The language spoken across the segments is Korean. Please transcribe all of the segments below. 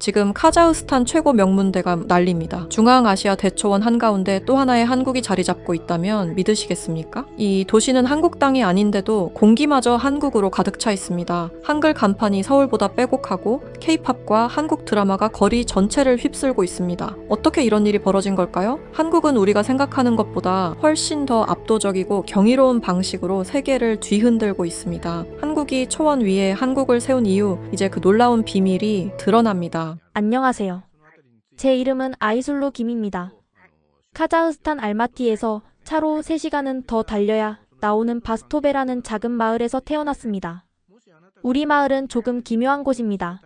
지금 카자흐스탄 최고 명문대가 난립니다. 중앙아시아 대초원 한가운데 또 하나의 한국이 자리 잡고 있다면 믿으시겠습니까? 이 도시는 한국 땅이 아닌데도 공기마저 한국으로 가득 차 있습니다. 한글 간판이 서울보다 빼곡하고 K-팝과 한국 드라마가 거리 전체를 휩쓸고 있습니다. 어떻게 이런 일이 벌어진 걸까요? 한국은 우리가 생각하는 것보다 훨씬 더 압도적이고 경이로운 방식으로 세계를 뒤흔들고 있습니다. 한국이 초원 위에 한국을 세운 이유, 이제 그 놀라운 비밀이 드러납니다. 안녕하세요. 제 이름은 아이술루 김입니다. 카자흐스탄 알마티에서 차로 3시간은 더 달려야 나오는 바스토베라는 작은 마을에서 태어났습니다. 우리 마을은 조금 기묘한 곳입니다.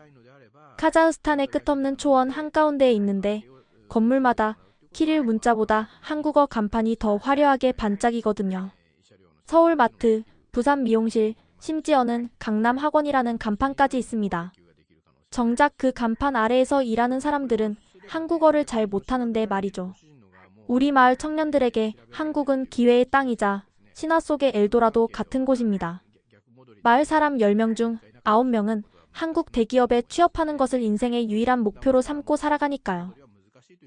카자흐스탄의 끝없는 초원 한가운데에 있는데 건물마다 키릴 문자보다 한국어 간판이 더 화려하게 반짝이거든요. 서울 마트, 부산 미용실, 심지어는 강남 학원이라는 간판까지 있습니다. 정작 그 간판 아래에서 일하는 사람들은 한국어를 잘 못하는데 말이죠. 우리 마을 청년들에게 한국은 기회의 땅이자 신화 속의 엘도라도 같은 곳입니다. 마을 사람 10명 중 9명은 한국 대기업에 취업하는 것을 인생의 유일한 목표로 삼고 살아가니까요.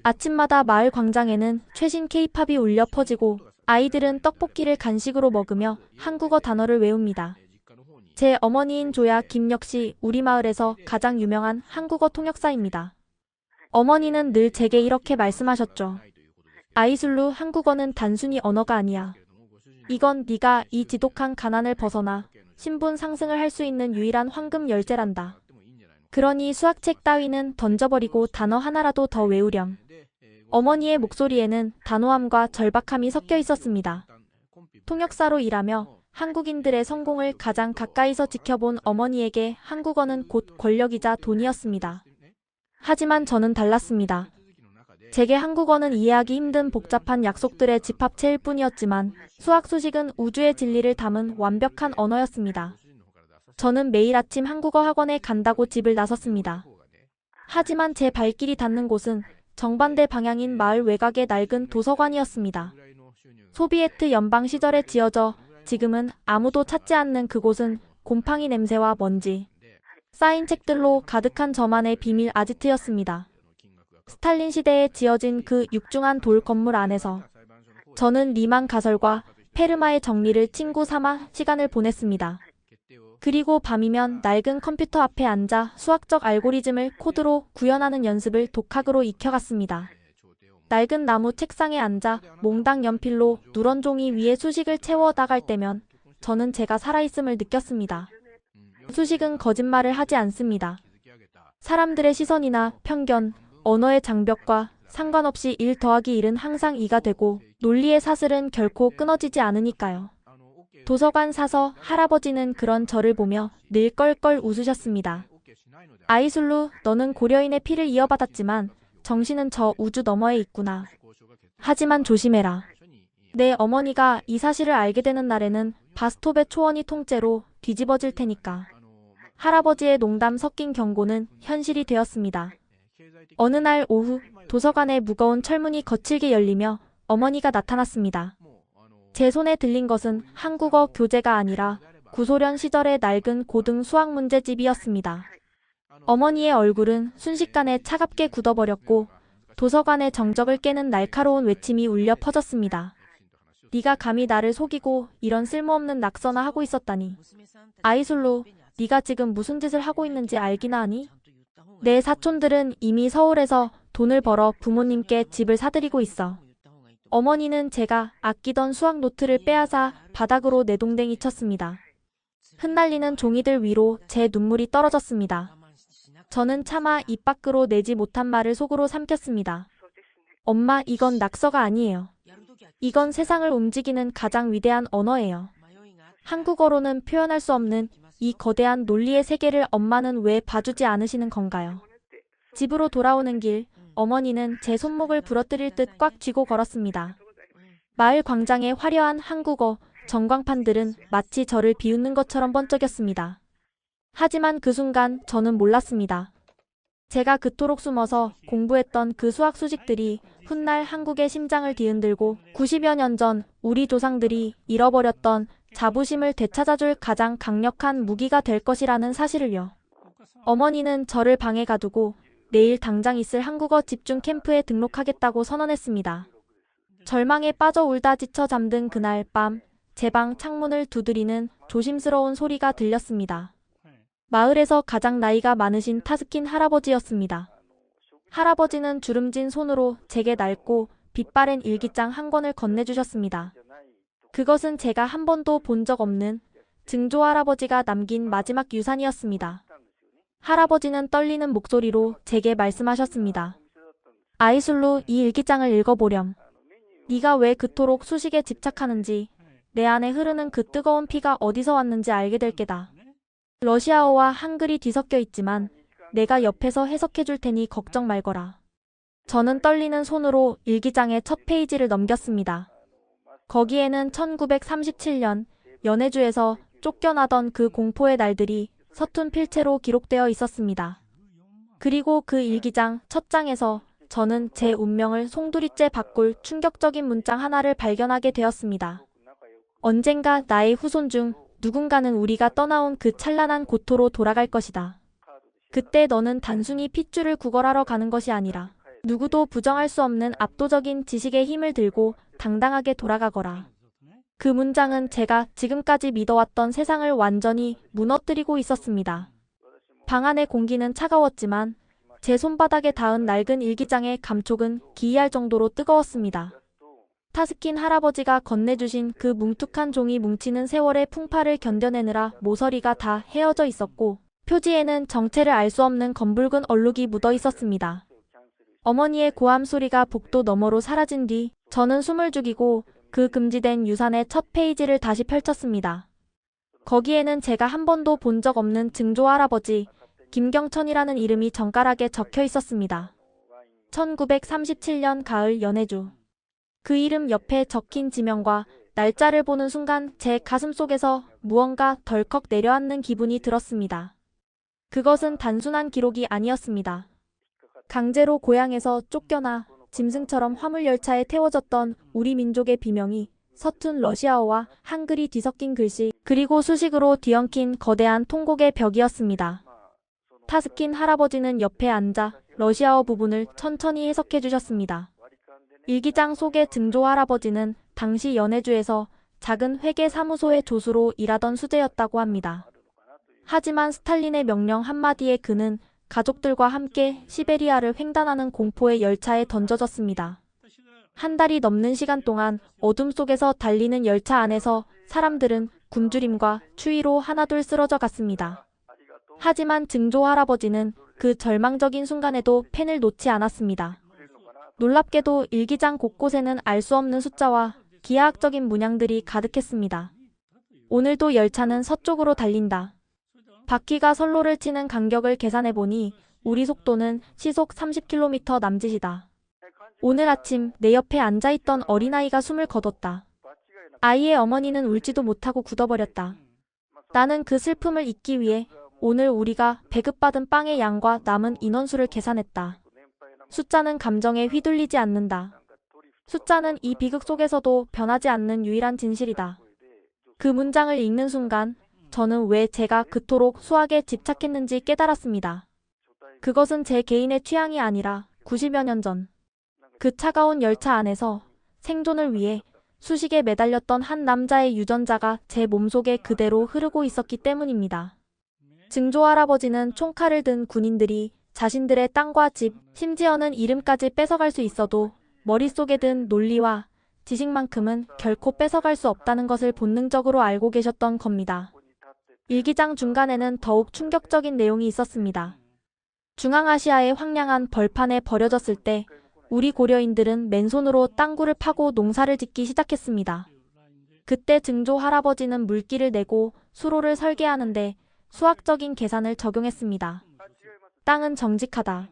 아침마다 마을 광장에는 최신 K-팝이 울려 퍼지고 아이들은 떡볶이를 간식으로 먹으며 한국어 단어를 외웁니다. 제 어머니인 조야 김 역시 우리 마을에서 가장 유명한 한국어 통역사입니다. 어머니는 늘 제게 이렇게 말씀하셨죠. 아이술루, 한국어는 단순히 언어가 아니야. 이건 네가 이 지독한 가난을 벗어나 신분 상승을 할 수 있는 유일한 황금 열쇠란다. 그러니 수학책 따위는 던져버리고 단어 하나라도 더 외우렴. 어머니의 목소리에는 단호함과 절박함이 섞여 있었습니다. 통역사로 일하며 한국인들의 성공을 가장 가까이서 지켜본 어머니에게 한국어는 곧 권력이자 돈이었습니다. 하지만 저는 달랐습니다. 제게 한국어는 이해하기 힘든 복잡한 약속들의 집합체일 뿐이었지만 수학 수식은 우주의 진리를 담은 완벽한 언어였습니다. 저는 매일 아침 한국어 학원에 간다고 집을 나섰습니다. 하지만 제 발길이 닿는 곳은 정반대 방향인 마을 외곽의 낡은 도서관이었습니다. 소비에트 연방 시절에 지어져 지금은 아무도 찾지 않는 그곳은 곰팡이 냄새와 먼지, 쌓인 책들로 가득한 저만의 비밀 아지트였습니다. 스탈린 시대에 지어진 그 육중한 돌 건물 안에서 저는 리만 가설과 페르마의 정리를 친구 삼아 시간을 보냈습니다. 그리고 밤이면 낡은 컴퓨터 앞에 앉아 수학적 알고리즘을 코드로 구현하는 연습을 독학으로 익혀갔습니다. 낡은 나무 책상에 앉아 몽당 연필로 누런 종이 위에 수식을 채워 나갈 때면 저는 제가 살아있음을 느꼈습니다. 수식은 거짓말을 하지 않습니다. 사람들의 시선이나 편견, 언어의 장벽과 상관없이 1 더하기 1은 항상 2가 되고 논리의 사슬은 결코 끊어지지 않으니까요. 도서관 사서 할아버지는 그런 저를 보며 늘 껄껄 웃으셨습니다. 아이술루, 너는 고려인의 피를 이어받았지만 정신은 저 우주 너머에 있구나. 하지만 조심해라. 내 어머니가 이 사실을 알게 되는 날에는 바스톱의 초원이 통째로 뒤집어질 테니까. 할아버지의 농담 섞인 경고는 현실이 되었습니다. 어느 날 오후 도서관의 무거운 철문이 거칠게 열리며 어머니가 나타났습니다. 제 손에 들린 것은 한국어 교재가 아니라 구소련 시절의 낡은 고등 수학 문제집이었습니다. 어머니의 얼굴은 순식간에 차갑게 굳어버렸고 도서관의 정적을 깨는 날카로운 외침이 울려 퍼졌습니다. 네가 감히 나를 속이고 이런 쓸모없는 낙서나 하고 있었다니. 아이술루, 네가 지금 무슨 짓을 하고 있는지 알기나 하니? 내 사촌들은 이미 서울에서 돈을 벌어 부모님께 집을 사들이고 있어. 어머니는 제가 아끼던 수학 노트를 빼앗아 바닥으로 내동댕이 쳤습니다. 흩날리는 종이들 위로 제 눈물이 떨어졌습니다. 저는 차마 입 밖으로 내지 못한 말을 속으로 삼켰습니다. 엄마, 이건 낙서가 아니에요. 이건 세상을 움직이는 가장 위대한 언어예요. 한국어로는 표현할 수 없는 이 거대한 논리의 세계를 엄마는 왜 봐주지 않으시는 건가요? 집으로 돌아오는 길, 어머니는 제 손목을 부러뜨릴 듯 꽉 쥐고 걸었습니다. 마을 광장의 화려한 한국어 전광판들은 마치 저를 비웃는 것처럼 번쩍였습니다. 하지만 그 순간 저는 몰랐습니다. 제가 그토록 숨어서 공부했던 그 수학 수식들이 훗날 한국의 심장을 뒤흔들고 90여 년 전 우리 조상들이 잃어버렸던 자부심을 되찾아줄 가장 강력한 무기가 될 것이라는 사실을요. 어머니는 저를 방에 가두고 내일 당장 있을 한국어 집중 캠프에 등록하겠다고 선언했습니다. 절망에 빠져 울다 지쳐 잠든 그날 밤, 제 방 창문을 두드리는 조심스러운 소리가 들렸습니다. 마을에서 가장 나이가 많으신 타스킨 할아버지였습니다. 할아버지는 주름진 손으로 제게 낡고 빛바랜 일기장 한 권을 건네주셨습니다. 그것은 제가 한 번도 본 적 없는 증조 할아버지가 남긴 마지막 유산이었습니다. 할아버지는 떨리는 목소리로 제게 말씀하셨습니다. 아이술로 이 일기장을 읽어보렴. 네가 왜 그토록 수식에 집착하는지, 내 안에 흐르는 그 뜨거운 피가 어디서 왔는지 알게 될 게다. 러시아어와 한글이 뒤섞여 있지만 내가 옆에서 해석해 줄 테니 걱정 말거라. 저는 떨리는 손으로 일기장의 첫 페이지를 넘겼습니다. 거기에는 1937년 연해주에서 쫓겨나던 그 공포의 날들이 서툰 필체로 기록되어 있었습니다. 그리고 그 일기장 첫 장에서 저는 제 운명을 송두리째 바꿀 충격적인 문장 하나를 발견하게 되었습니다. 언젠가 나의 후손 중 누군가는 우리가 떠나온 그 찬란한 고토로 돌아갈 것이다. 그때 너는 단순히 핏줄을 구걸하러 가는 것이 아니라 누구도 부정할 수 없는 압도적인 지식의 힘을 들고 당당하게 돌아가거라. 그 문장은 제가 지금까지 믿어왔던 세상을 완전히 무너뜨리고 있었습니다. 방 안의 공기는 차가웠지만 제 손바닥에 닿은 낡은 일기장의 감촉은 기이할 정도로 뜨거웠습니다. 타스킨 할아버지가 건네주신 그 뭉툭한 종이 뭉치는 세월의 풍파를 견뎌내느라 모서리가 다 헤어져 있었고 표지에는 정체를 알 수 없는 검붉은 얼룩이 묻어 있었습니다. 어머니의 고함 소리가 복도 너머로 사라진 뒤 저는 숨을 죽이고 그 금지된 유산의 첫 페이지를 다시 펼쳤습니다. 거기에는 제가 한 번도 본 적 없는 증조 할아버지 김경천이라는 이름이 정갈하게 적혀 있었습니다. 1937년 가을 연해주. 그 이름 옆에 적힌 지명과 날짜를 보는 순간 제 가슴 속에서 무언가 덜컥 내려앉는 기분이 들었습니다. 그것은 단순한 기록이 아니었습니다. 강제로 고향에서 쫓겨나 짐승처럼 화물열차에 태워졌던 우리 민족의 비명이 서툰 러시아어와 한글이 뒤섞인 글씨 그리고 수식으로 뒤엉킨 거대한 통곡의 벽이었습니다. 타스킨 할아버지는 옆에 앉아 러시아어 부분을 천천히 해석해 주셨습니다. 일기장 속의 증조 할아버지는 당시 연해주에서 작은 회계사무소의 조수로 일하던 수재였다고 합니다. 하지만 스탈린의 명령 한마디에 그는 가족들과 함께 시베리아를 횡단하는 공포의 열차에 던져졌습니다. 한 달이 넘는 시간 동안 어둠 속에서 달리는 열차 안에서 사람들은 굶주림과 추위로 하나둘 쓰러져 갔습니다. 하지만 증조 할아버지는 그 절망적인 순간에도 펜을 놓지 않았습니다. 놀랍게도 일기장 곳곳에는 알 수 없는 숫자와 기하학적인 문양들이 가득했습니다. 오늘도 열차는 서쪽으로 달린다. 바퀴가 선로를 치는 간격을 계산해보니 우리 속도는 시속 30km 남짓이다. 오늘 아침 내 옆에 앉아있던 어린아이가 숨을 거뒀다. 아이의 어머니는 울지도 못하고 굳어버렸다. 나는 그 슬픔을 잊기 위해 오늘 우리가 배급받은 빵의 양과 남은 인원수를 계산했다. 숫자는 감정에 휘둘리지 않는다. 숫자는 이 비극 속에서도 변하지 않는 유일한 진실이다. 그 문장을 읽는 순간 저는 왜 제가 그토록 수학에 집착했는지 깨달았습니다. 그것은 제 개인의 취향이 아니라 90여 년 전 그 차가운 열차 안에서 생존을 위해 수식에 매달렸던 한 남자의 유전자가 제 몸속에 그대로 흐르고 있었기 때문입니다. 증조 할아버지는 총칼을 든 군인들이 자신들의 땅과 집, 심지어는 이름까지 뺏어갈 수 있어도 머릿속에 든 논리와 지식만큼은 결코 뺏어갈 수 없다는 것을 본능적으로 알고 계셨던 겁니다. 일기장 중간에는 더욱 충격적인 내용이 있었습니다. 중앙아시아의 황량한 벌판에 버려졌을 때 우리 고려인들은 맨손으로 땅굴을 파고 농사를 짓기 시작했습니다. 그때 증조 할아버지는 물기를 내고 수로를 설계하는데 수학적인 계산을 적용했습니다. 땅은 정직하다.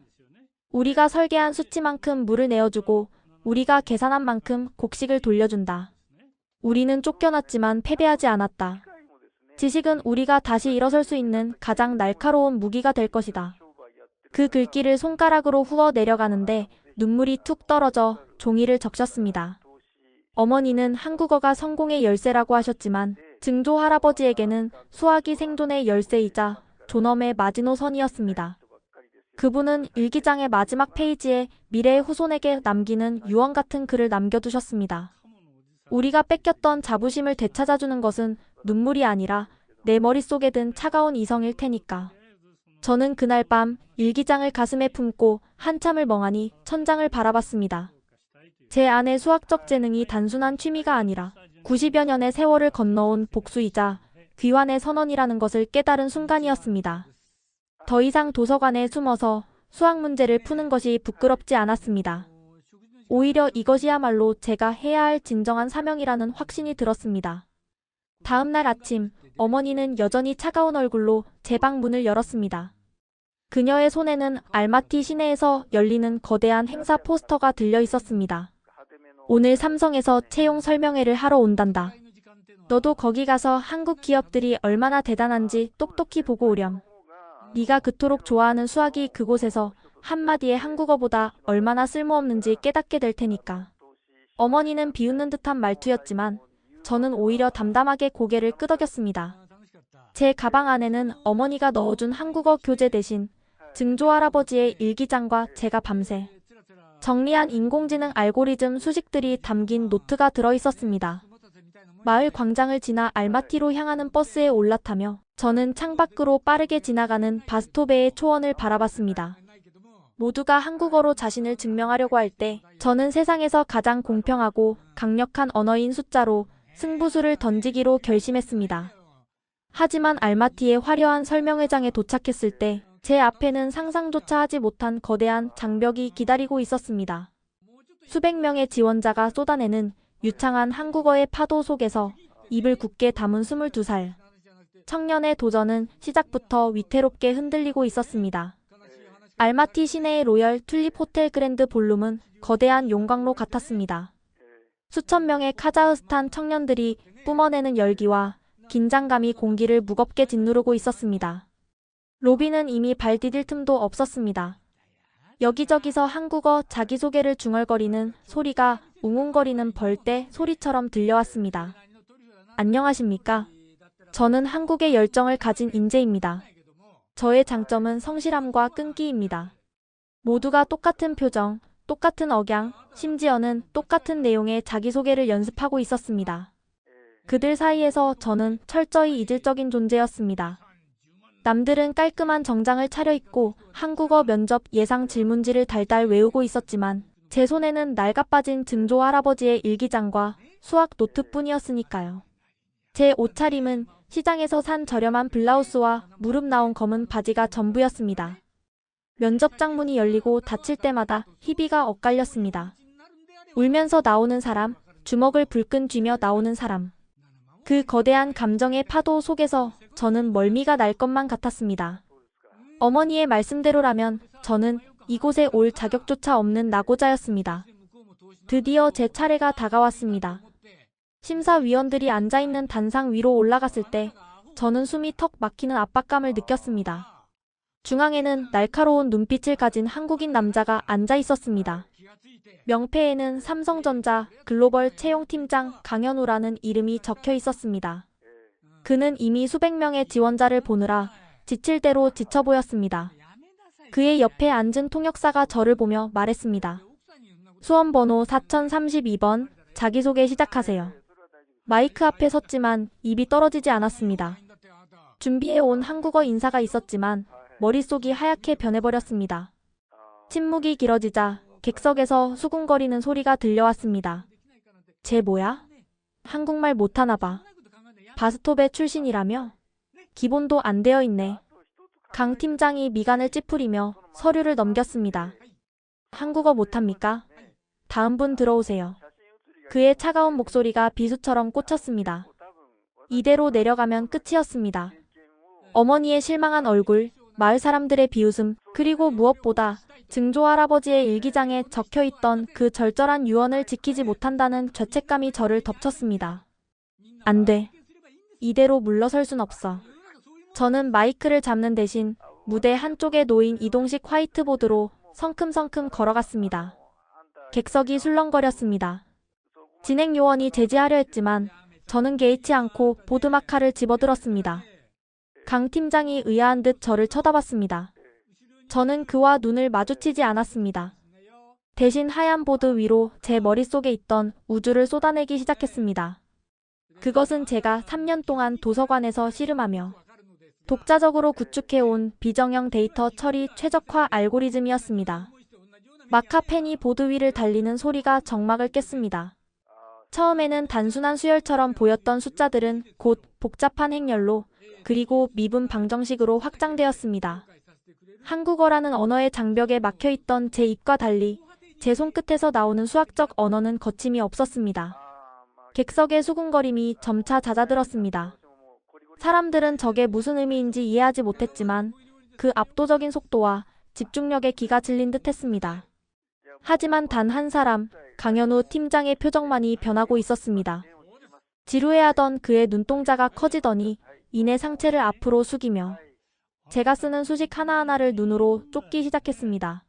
우리가 설계한 수치만큼 물을 내어주고 우리가 계산한 만큼 곡식을 돌려준다. 우리는 쫓겨났지만 패배하지 않았다. 지식은 우리가 다시 일어설 수 있는 가장 날카로운 무기가 될 것이다. 그 글귀를 손가락으로 후어 내려가는데 눈물이 툭 떨어져 종이를 적셨습니다. 어머니는 한국어가 성공의 열쇠라고 하셨지만 증조 할아버지에게는 수학이 생존의 열쇠이자 존엄의 마지노선이었습니다. 그분은 일기장의 마지막 페이지에 미래의 후손에게 남기는 유언 같은 글을 남겨두셨습니다. 우리가 뺏겼던 자부심을 되찾아주는 것은 눈물이 아니라 내 머릿속에 든 차가운 이성일 테니까. 저는 그날 밤 일기장을 가슴에 품고 한참을 멍하니 천장을 바라봤습니다. 제 안의 수학적 재능이 단순한 취미가 아니라 90여 년의 세월을 건너온 복수이자 귀환의 선언이라는 것을 깨달은 순간이었습니다. 더 이상 도서관에 숨어서 수학 문제를 푸는 것이 부끄럽지 않았습니다. 오히려 이것이야말로 제가 해야 할 진정한 사명이라는 확신이 들었습니다. 다음 날 아침, 어머니는 여전히 차가운 얼굴로 제 방 문을 열었습니다. 그녀의 손에는 알마티 시내에서 열리는 거대한 행사 포스터가 들려 있었습니다. 오늘 삼성에서 채용 설명회를 하러 온단다. 너도 거기 가서 한국 기업들이 얼마나 대단한지 똑똑히 보고 오렴. 네가 그토록 좋아하는 수학이 그곳에서 한마디의 한국어보다 얼마나 쓸모없는지 깨닫게 될 테니까. 어머니는 비웃는 듯한 말투였지만 저는 오히려 담담하게 고개를 끄덕였습니다. 제 가방 안에는 어머니가 넣어준 한국어 교재 대신 증조 할아버지의 일기장과 제가 밤새 정리한 인공지능 알고리즘 수식들이 담긴 노트가 들어있었습니다. 마을 광장을 지나 알마티로 향하는 버스에 올라타며 저는 창밖으로 빠르게 지나가는 바스토베의 초원을 바라봤습니다. 모두가 한국어로 자신을 증명하려고 할 때 저는 세상에서 가장 공평하고 강력한 언어인 숫자로 승부수를 던지기로 결심했습니다. 하지만 알마티의 화려한 설명회장에 도착했을 때 제 앞에는 상상조차 하지 못한 거대한 장벽이 기다리고 있었습니다. 수백 명의 지원자가 쏟아내는 유창한 한국어의 파도 속에서 입을 굳게 담은 22살. 청년의 도전은 시작부터 위태롭게 흔들리고 있었습니다. 알마티 시내의 로열 튤립 호텔 그랜드 볼룸은 거대한 용광로 같았습니다. 수천 명의 카자흐스탄 청년들이 뿜어내는 열기와 긴장감이 공기를 무겁게 짓누르고 있었습니다. 로비는 이미 발 디딜 틈도 없었습니다. 여기저기서 한국어 자기소개를 중얼거리는 소리가 웅웅거리는 벌떼 소리처럼 들려왔습니다. 안녕하십니까? 저는 한국의 열정을 가진 인재입니다. 저의 장점은 성실함과 끈기입니다. 모두가 똑같은 표정, 똑같은 억양, 심지어는 똑같은 내용의 자기소개를 연습하고 있었습니다. 그들 사이에서 저는 철저히 이질적인 존재였습니다. 남들은 깔끔한 정장을 차려입고 한국어 면접 예상 질문지를 달달 외우고 있었지만 제 손에는 낡아빠진 증조 할아버지의 일기장과 수학 노트뿐이었으니까요. 제 옷차림은 시장에서 산 저렴한 블라우스와 무릎 나온 검은 바지가 전부였습니다. 면접장 문이 열리고 닫힐 때마다 희비가 엇갈렸습니다. 울면서 나오는 사람, 주먹을 불끈 쥐며 나오는 사람. 그 거대한 감정의 파도 속에서 저는 멀미가 날 것만 같았습니다. 어머니의 말씀대로라면 저는 이곳에 올 자격조차 없는 낙오자였습니다. 드디어 제 차례가 다가왔습니다. 심사위원들이 앉아있는 단상 위로 올라갔을 때 저는 숨이 턱 막히는 압박감을 느꼈습니다. 중앙에는 날카로운 눈빛을 가진 한국인 남자가 앉아 있었습니다. 명패에는 삼성전자 글로벌 채용팀장 강현우라는 이름이 적혀 있었습니다. 그는 이미 수백 명의 지원자를 보느라 지칠 대로 지쳐 보였습니다. 그의 옆에 앉은 통역사가 저를 보며 말했습니다. 수험번호 4032번, 자기소개 시작하세요. 마이크 앞에 섰지만 입이 떨어지지 않았습니다. 준비해온 한국어 인사가 있었지만 머릿속이 하얗게 변해버렸습니다. 침묵이 길어지자 객석에서 수군거리는 소리가 들려왔습니다. 쟤 뭐야? 한국말 못하나 봐. 바스톱의 출신이라며? 기본도 안 되어 있네. 강 팀장이 미간을 찌푸리며 서류를 넘겼습니다. 한국어 못합니까? 다음 분 들어오세요. 그의 차가운 목소리가 비수처럼 꽂혔습니다. 이대로 내려가면 끝이었습니다. 어머니의 실망한 얼굴, 마을 사람들의 비웃음, 그리고 무엇보다 증조 할아버지의 일기장에 적혀있던 그 절절한 유언을 지키지 못한다는 죄책감이 저를 덮쳤습니다. 안 돼. 이대로 물러설 순 없어. 저는 마이크를 잡는 대신 무대 한쪽에 놓인 이동식 화이트보드로 성큼성큼 걸어갔습니다. 객석이 술렁거렸습니다. 진행 요원이 제지하려 했지만 저는 개의치 않고 보드마카를 집어들었습니다. 강 팀장이 의아한 듯 저를 쳐다봤습니다. 저는 그와 눈을 마주치지 않았습니다. 대신 하얀 보드 위로 제 머릿속에 있던 우주를 쏟아내기 시작했습니다. 그것은 제가 3년 동안 도서관에서 씨름하며 독자적으로 구축해온 비정형 데이터 처리 최적화 알고리즘이었습니다. 마카펜이 보드 위를 달리는 소리가 정막을 깼습니다. 처음에는 단순한 수열처럼 보였던 숫자들은 곧 복잡한 행렬로 그리고 미분 방정식으로 확장되었습니다. 한국어라는 언어의 장벽에 막혀있던 제 입과 달리 제 손끝에서 나오는 수학적 언어는 거침이 없었습니다. 객석의 수군거림이 점차 잦아들었습니다. 사람들은 저게 무슨 의미인지 이해하지 못했지만 그 압도적인 속도와 집중력에 기가 질린 듯 했습니다. 하지만 단 한 사람, 강현우 팀장의 표정만이 변하고 있었습니다. 지루해하던 그의 눈동자가 커지더니 이내 상체를 앞으로 숙이며 제가 쓰는 수식 하나하나를 눈으로 쫓기 시작했습니다.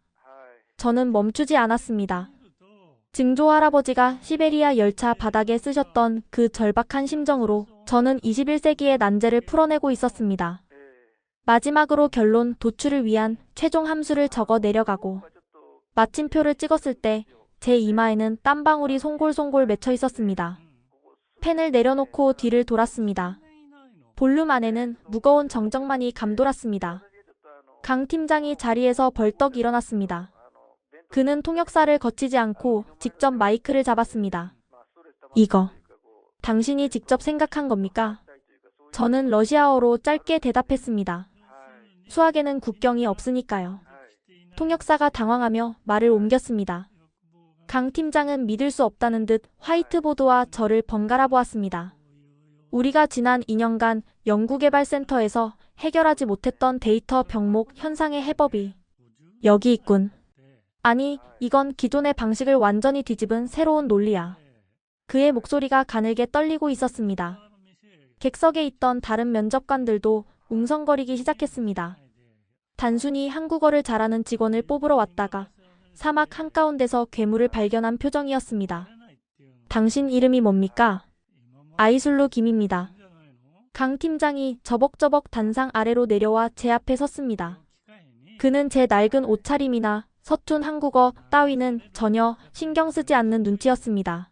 저는 멈추지 않았습니다. 증조 할아버지가 시베리아 열차 바닥에 쓰셨던 그 절박한 심정으로 저는 21세기의 난제를 풀어내고 있었습니다. 마지막으로 결론 도출을 위한 최종 함수를 적어 내려가고 마침표를 찍었을 때 제 이마에는 땀방울이 송골송골 맺혀 있었습니다. 펜을 내려놓고 뒤를 돌았습니다. 볼륨 안에는 무거운 정적만이 감돌았습니다. 강 팀장이 자리에서 벌떡 일어났습니다. 그는 통역사를 거치지 않고 직접 마이크를 잡았습니다. 이거, 당신이 직접 생각한 겁니까? 저는 러시아어로 짧게 대답했습니다. 수학에는 국경이 없으니까요. 통역사가 당황하며 말을 옮겼습니다. 강 팀장은 믿을 수 없다는 듯 화이트보드와 저를 번갈아 보았습니다. 우리가 지난 2년간 연구개발센터에서 해결하지 못했던 데이터 병목 현상의 해법이 여기 있군. 아니, 이건 기존의 방식을 완전히 뒤집은 새로운 논리야. 그의 목소리가 가늘게 떨리고 있었습니다. 객석에 있던 다른 면접관들도 웅성거리기 시작했습니다. 단순히 한국어를 잘하는 직원을 뽑으러 왔다가 사막 한가운데서 괴물을 발견한 표정이었습니다. 당신 이름이 뭡니까? 아이술루 김입니다. 강 팀장이 저벅저벅 단상 아래로 내려와 제 앞에 섰습니다. 그는 제 낡은 옷차림이나 서툰 한국어 따위는 전혀 신경 쓰지 않는 눈치였습니다.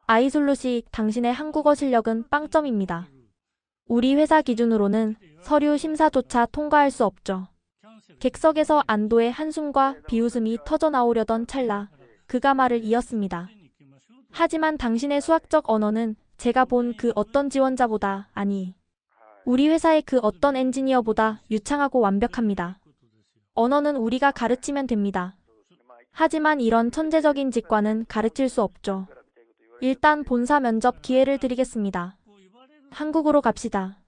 아이술루 씨, 당신의 한국어 실력은 빵점입니다. 우리 회사 기준으로는 서류 심사조차 통과할 수 없죠. 객석에서 안도의 한숨과 비웃음이 터져나오려던 찰나 그가 말을 이었습니다. 하지만 당신의 수학적 언어는 제가 본 그 어떤 지원자보다, 아니, 우리 회사의 그 어떤 엔지니어보다 유창하고 완벽합니다. 언어는 우리가 가르치면 됩니다. 하지만 이런 천재적인 직관은 가르칠 수 없죠. 일단 본사 면접 기회를 드리겠습니다. 한국으로 갑시다.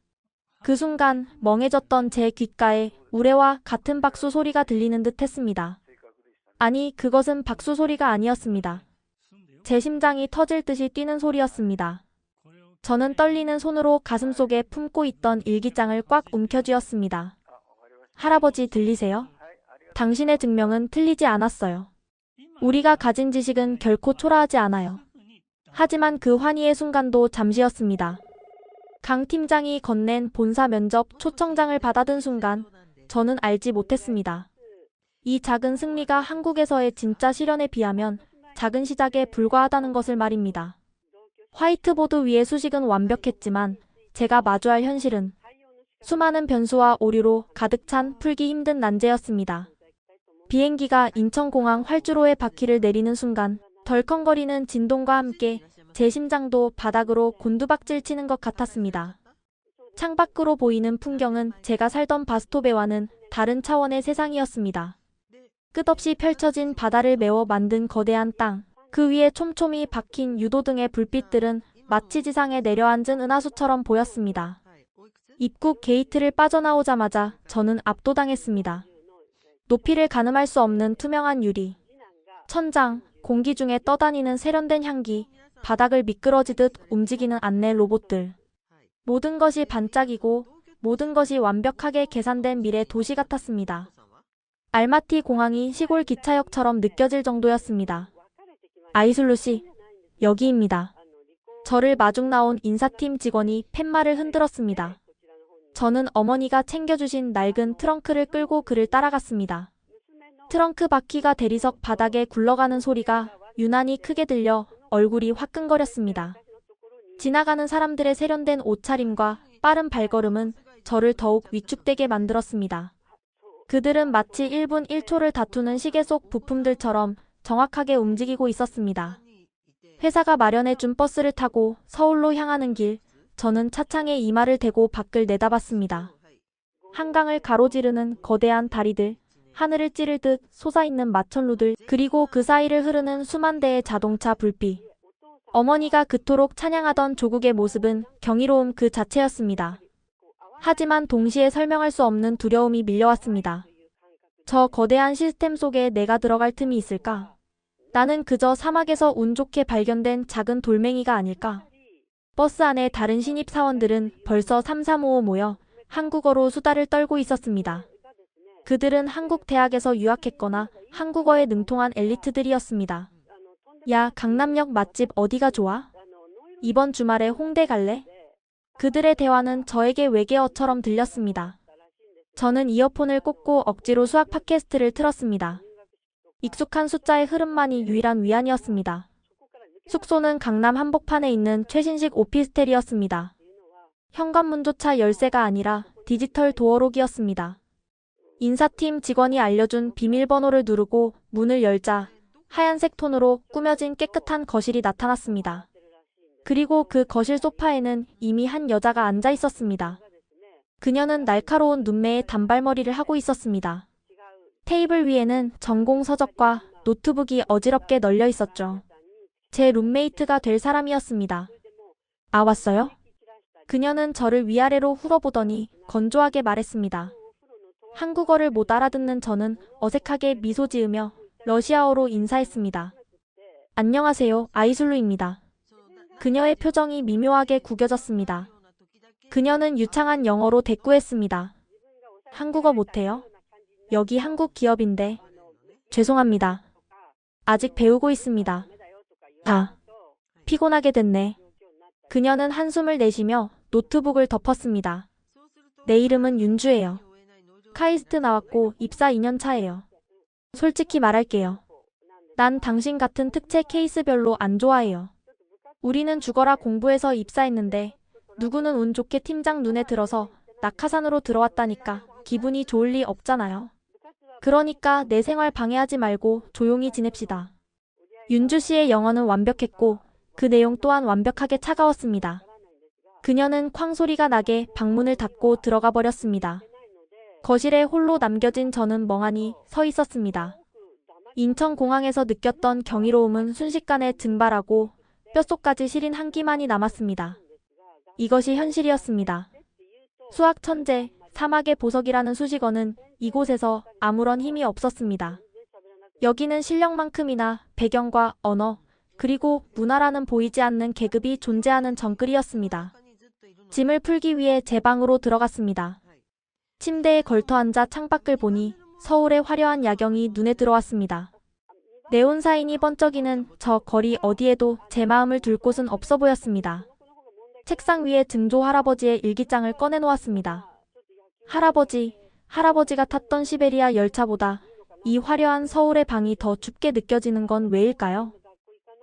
그 순간 멍해졌던 제 귓가에 우레와 같은 박수 소리가 들리는 듯 했습니다. 아니, 그것은 박수 소리가 아니었습니다. 제 심장이 터질 듯이 뛰는 소리였습니다. 저는 떨리는 손으로 가슴속에 품고 있던 일기장을 꽉 움켜쥐었습니다. 할아버지 들리세요? 당신의 증명은 틀리지 않았어요. 우리가 가진 지식은 결코 초라하지 않아요. 하지만 그 환희의 순간도 잠시였습니다. 강 팀장이 건넨 본사 면접 초청장을 받아든 순간 저는 알지 못했습니다. 이 작은 승리가 한국에서의 진짜 시련에 비하면 작은 시작에 불과하다는 것을 말입니다. 화이트보드 위의 수식은 완벽했지만 제가 마주할 현실은 수많은 변수와 오류로 가득 찬 풀기 힘든 난제였습니다. 비행기가 인천공항 활주로에 바퀴를 내리는 순간 덜컹거리는 진동과 함께 제 심장도 바닥으로 곤두박질 치는 것 같았습니다. 창밖으로 보이는 풍경은 제가 살던 바스토베와는 다른 차원의 세상이었습니다. 끝없이 펼쳐진 바다를 메워 만든 거대한 땅, 그 위에 촘촘히 박힌 유도등의 불빛들은 마치 지상에 내려앉은 은하수처럼 보였습니다. 입국 게이트를 빠져나오자마자 저는 압도당했습니다. 높이를 가늠할 수 없는 투명한 유리, 천장, 공기 중에 떠다니는 세련된 향기, 바닥을 미끄러지듯 움직이는 안내 로봇들. 모든 것이 반짝이고 모든 것이 완벽하게 계산된 미래 도시 같았습니다. 알마티 공항이 시골 기차역처럼 느껴질 정도였습니다. 아이술루 씨, 여기입니다. 저를 마중 나온 인사팀 직원이 팻말을 흔들었습니다. 저는 어머니가 챙겨주신 낡은 트렁크를 끌고 그를 따라갔습니다. 트렁크 바퀴가 대리석 바닥에 굴러가는 소리가 유난히 크게 들려 얼굴이 화끈거렸습니다. 지나가는 사람들의 세련된 옷차림과 빠른 발걸음은 저를 더욱 위축되게 만들었습니다. 그들은 마치 1분 1초를 다투는 시계 속 부품들처럼 정확하게 움직이고 있었습니다. 회사가 마련해준 버스를 타고 서울로 향하는 길, 저는 차창에 이마를 대고 밖을 내다봤습니다. 한강을 가로지르는 거대한 다리들, 하늘을 찌르듯 솟아있는 마천루들, 그리고 그 사이를 흐르는 수만 대의 자동차 불빛. 어머니가 그토록 찬양하던 조국의 모습은 경이로움 그 자체였습니다. 하지만 동시에 설명할 수 없는 두려움이 밀려왔습니다. 저 거대한 시스템 속에 내가 들어갈 틈이 있을까? 나는 그저 사막에서 운 좋게 발견된 작은 돌멩이가 아닐까? 버스 안에 다른 신입 사원들은 벌써 3355 모여 한국어로 수다를 떨고 있었습니다. 그들은 한국 대학에서 유학했거나 한국어에 능통한 엘리트들이었습니다. 야, 강남역 맛집 어디가 좋아? 이번 주말에 홍대 갈래? 그들의 대화는 저에게 외계어처럼 들렸습니다. 저는 이어폰을 꽂고 억지로 수학 팟캐스트를 틀었습니다. 익숙한 숫자의 흐름만이 유일한 위안이었습니다. 숙소는 강남 한복판에 있는 최신식 오피스텔이었습니다. 현관문조차 열쇠가 아니라 디지털 도어록이었습니다. 인사팀 직원이 알려준 비밀번호를 누르고 문을 열자 하얀색 톤으로 꾸며진 깨끗한 거실이 나타났습니다. 그리고 그 거실 소파에는 이미 한 여자가 앉아 있었습니다. 그녀는 날카로운 눈매에 단발머리를 하고 있었습니다. 테이블 위에는 전공 서적과 노트북이 어지럽게 널려 있었죠. 제 룸메이트가 될 사람이었습니다. 아, 왔어요? 그녀는 저를 위아래로 훑어보더니 건조하게 말했습니다. 한국어를 못 알아듣는 저는 어색하게 미소 지으며 러시아어로 인사했습니다. 안녕하세요, 아이술루입니다. 그녀의 표정이 미묘하게 구겨졌습니다. 그녀는 유창한 영어로 대꾸했습니다. 한국어 못해요? 여기 한국 기업인데. 죄송합니다. 아직 배우고 있습니다. 아, 피곤하게 됐네. 그녀는 한숨을 내쉬며 노트북을 덮었습니다. 내 이름은 윤주예요. 카이스트 나왔고 입사 2년 차예요. 솔직히 말할게요. 난 당신 같은 특채 케이스 별로 안 좋아해요. 우리는 죽어라 공부해서 입사했는데 누구는 운 좋게 팀장 눈에 들어서 낙하산으로 들어왔다니까 기분이 좋을 리 없잖아요. 그러니까 내 생활 방해하지 말고 조용히 지냅시다. 윤주 씨의 영어는 완벽했고 그 내용 또한 완벽하게 차가웠습니다. 그녀는 쾅 소리가 나게 방문을 닫고 들어가 버렸습니다. 거실에 홀로 남겨진 저는 멍하니 서 있었습니다. 인천공항에서 느꼈던 경이로움은 순식간에 증발하고 뼛속까지 시린 한기만이 남았습니다. 이것이 현실이었습니다. 수학 천재, 사막의 보석이라는 수식어는 이곳에서 아무런 힘이 없었습니다. 여기는 실력만큼이나 배경과 언어, 그리고 문화라는 보이지 않는 계급이 존재하는 정글이었습니다. 짐을 풀기 위해 제 방으로 들어갔습니다. 침대에 걸터앉아 창밖을 보니 서울의 화려한 야경이 눈에 들어왔습니다. 네온사인이 번쩍이는 저 거리 어디에도 제 마음을 둘 곳은 없어 보였습니다. 책상 위에 증조 할아버지의 일기장을 꺼내놓았습니다. 할아버지가 탔던 시베리아 열차보다 이 화려한 서울의 방이 더 춥게 느껴지는 건 왜일까요?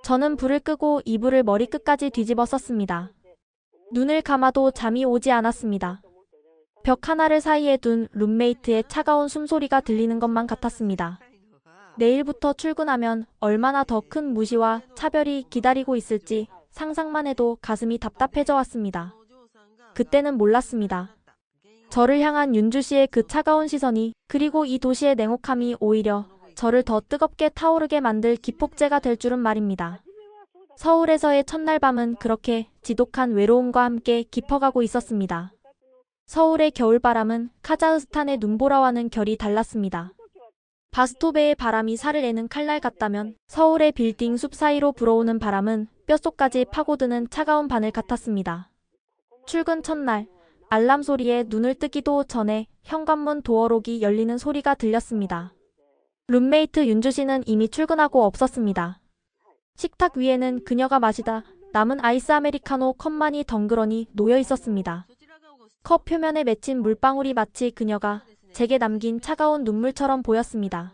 저는 불을 끄고 이불을 머리끝까지 뒤집어 썼습니다. 눈을 감아도 잠이 오지 않았습니다. 벽 하나를 사이에 둔 룸메이트의 차가운 숨소리가 들리는 것만 같았습니다. 내일부터 출근하면 얼마나 더 큰 무시와 차별이 기다리고 있을지 상상만 해도 가슴이 답답해져 왔습니다. 그때는 몰랐습니다. 저를 향한 윤주 씨의 그 차가운 시선이, 그리고 이 도시의 냉혹함이 오히려 저를 더 뜨겁게 타오르게 만들 기폭제가 될 줄은 말입니다. 서울에서의 첫날 밤은 그렇게 지독한 외로움과 함께 깊어가고 있었습니다. 서울의 겨울바람은 카자흐스탄의 눈보라와는 결이 달랐습니다. 바스토베의 바람이 살을 내는 칼날 같다면 서울의 빌딩 숲 사이로 불어오는 바람은 뼛속까지 파고드는 차가운 바늘 같았습니다. 출근 첫날, 알람 소리에 눈을 뜨기도 전에 현관문 도어록이 열리는 소리가 들렸습니다. 룸메이트 윤주 씨는 이미 출근하고 없었습니다. 식탁 위에는 그녀가 마시다 남은 아이스 아메리카노 컵만이 덩그러니 놓여 있었습니다. 컵 표면에 맺힌 물방울이 마치 그녀가 제게 남긴 차가운 눈물처럼 보였습니다.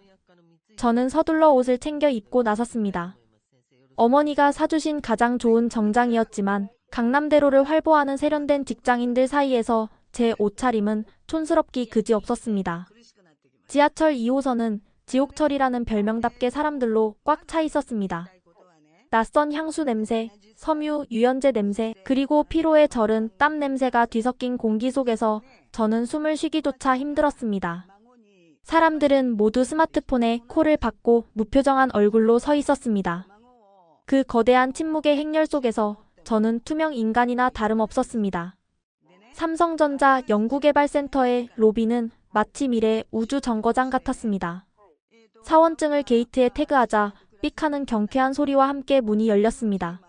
저는 서둘러 옷을 챙겨 입고 나섰습니다. 어머니가 사주신 가장 좋은 정장이었지만 강남대로를 활보하는 세련된 직장인들 사이에서 제 옷차림은 촌스럽기 그지없었습니다. 지하철 2호선은 지옥철이라는 별명답게 사람들로 꽉 차 있었습니다. 낯선 향수 냄새, 섬유, 유연제 냄새, 그리고 피로에 절은 땀 냄새가 뒤섞인 공기 속에서 저는 숨을 쉬기조차 힘들었습니다. 사람들은 모두 스마트폰에 코를 박고 무표정한 얼굴로 서 있었습니다. 그 거대한 침묵의 행렬 속에서 저는 투명 인간이나 다름없었습니다. 삼성전자 연구개발센터의 로비는 마치 미래 우주 정거장 같았습니다. 사원증을 게이트에 태그하자 삑하는 경쾌한 소리와 함께 문이 열렸습니다.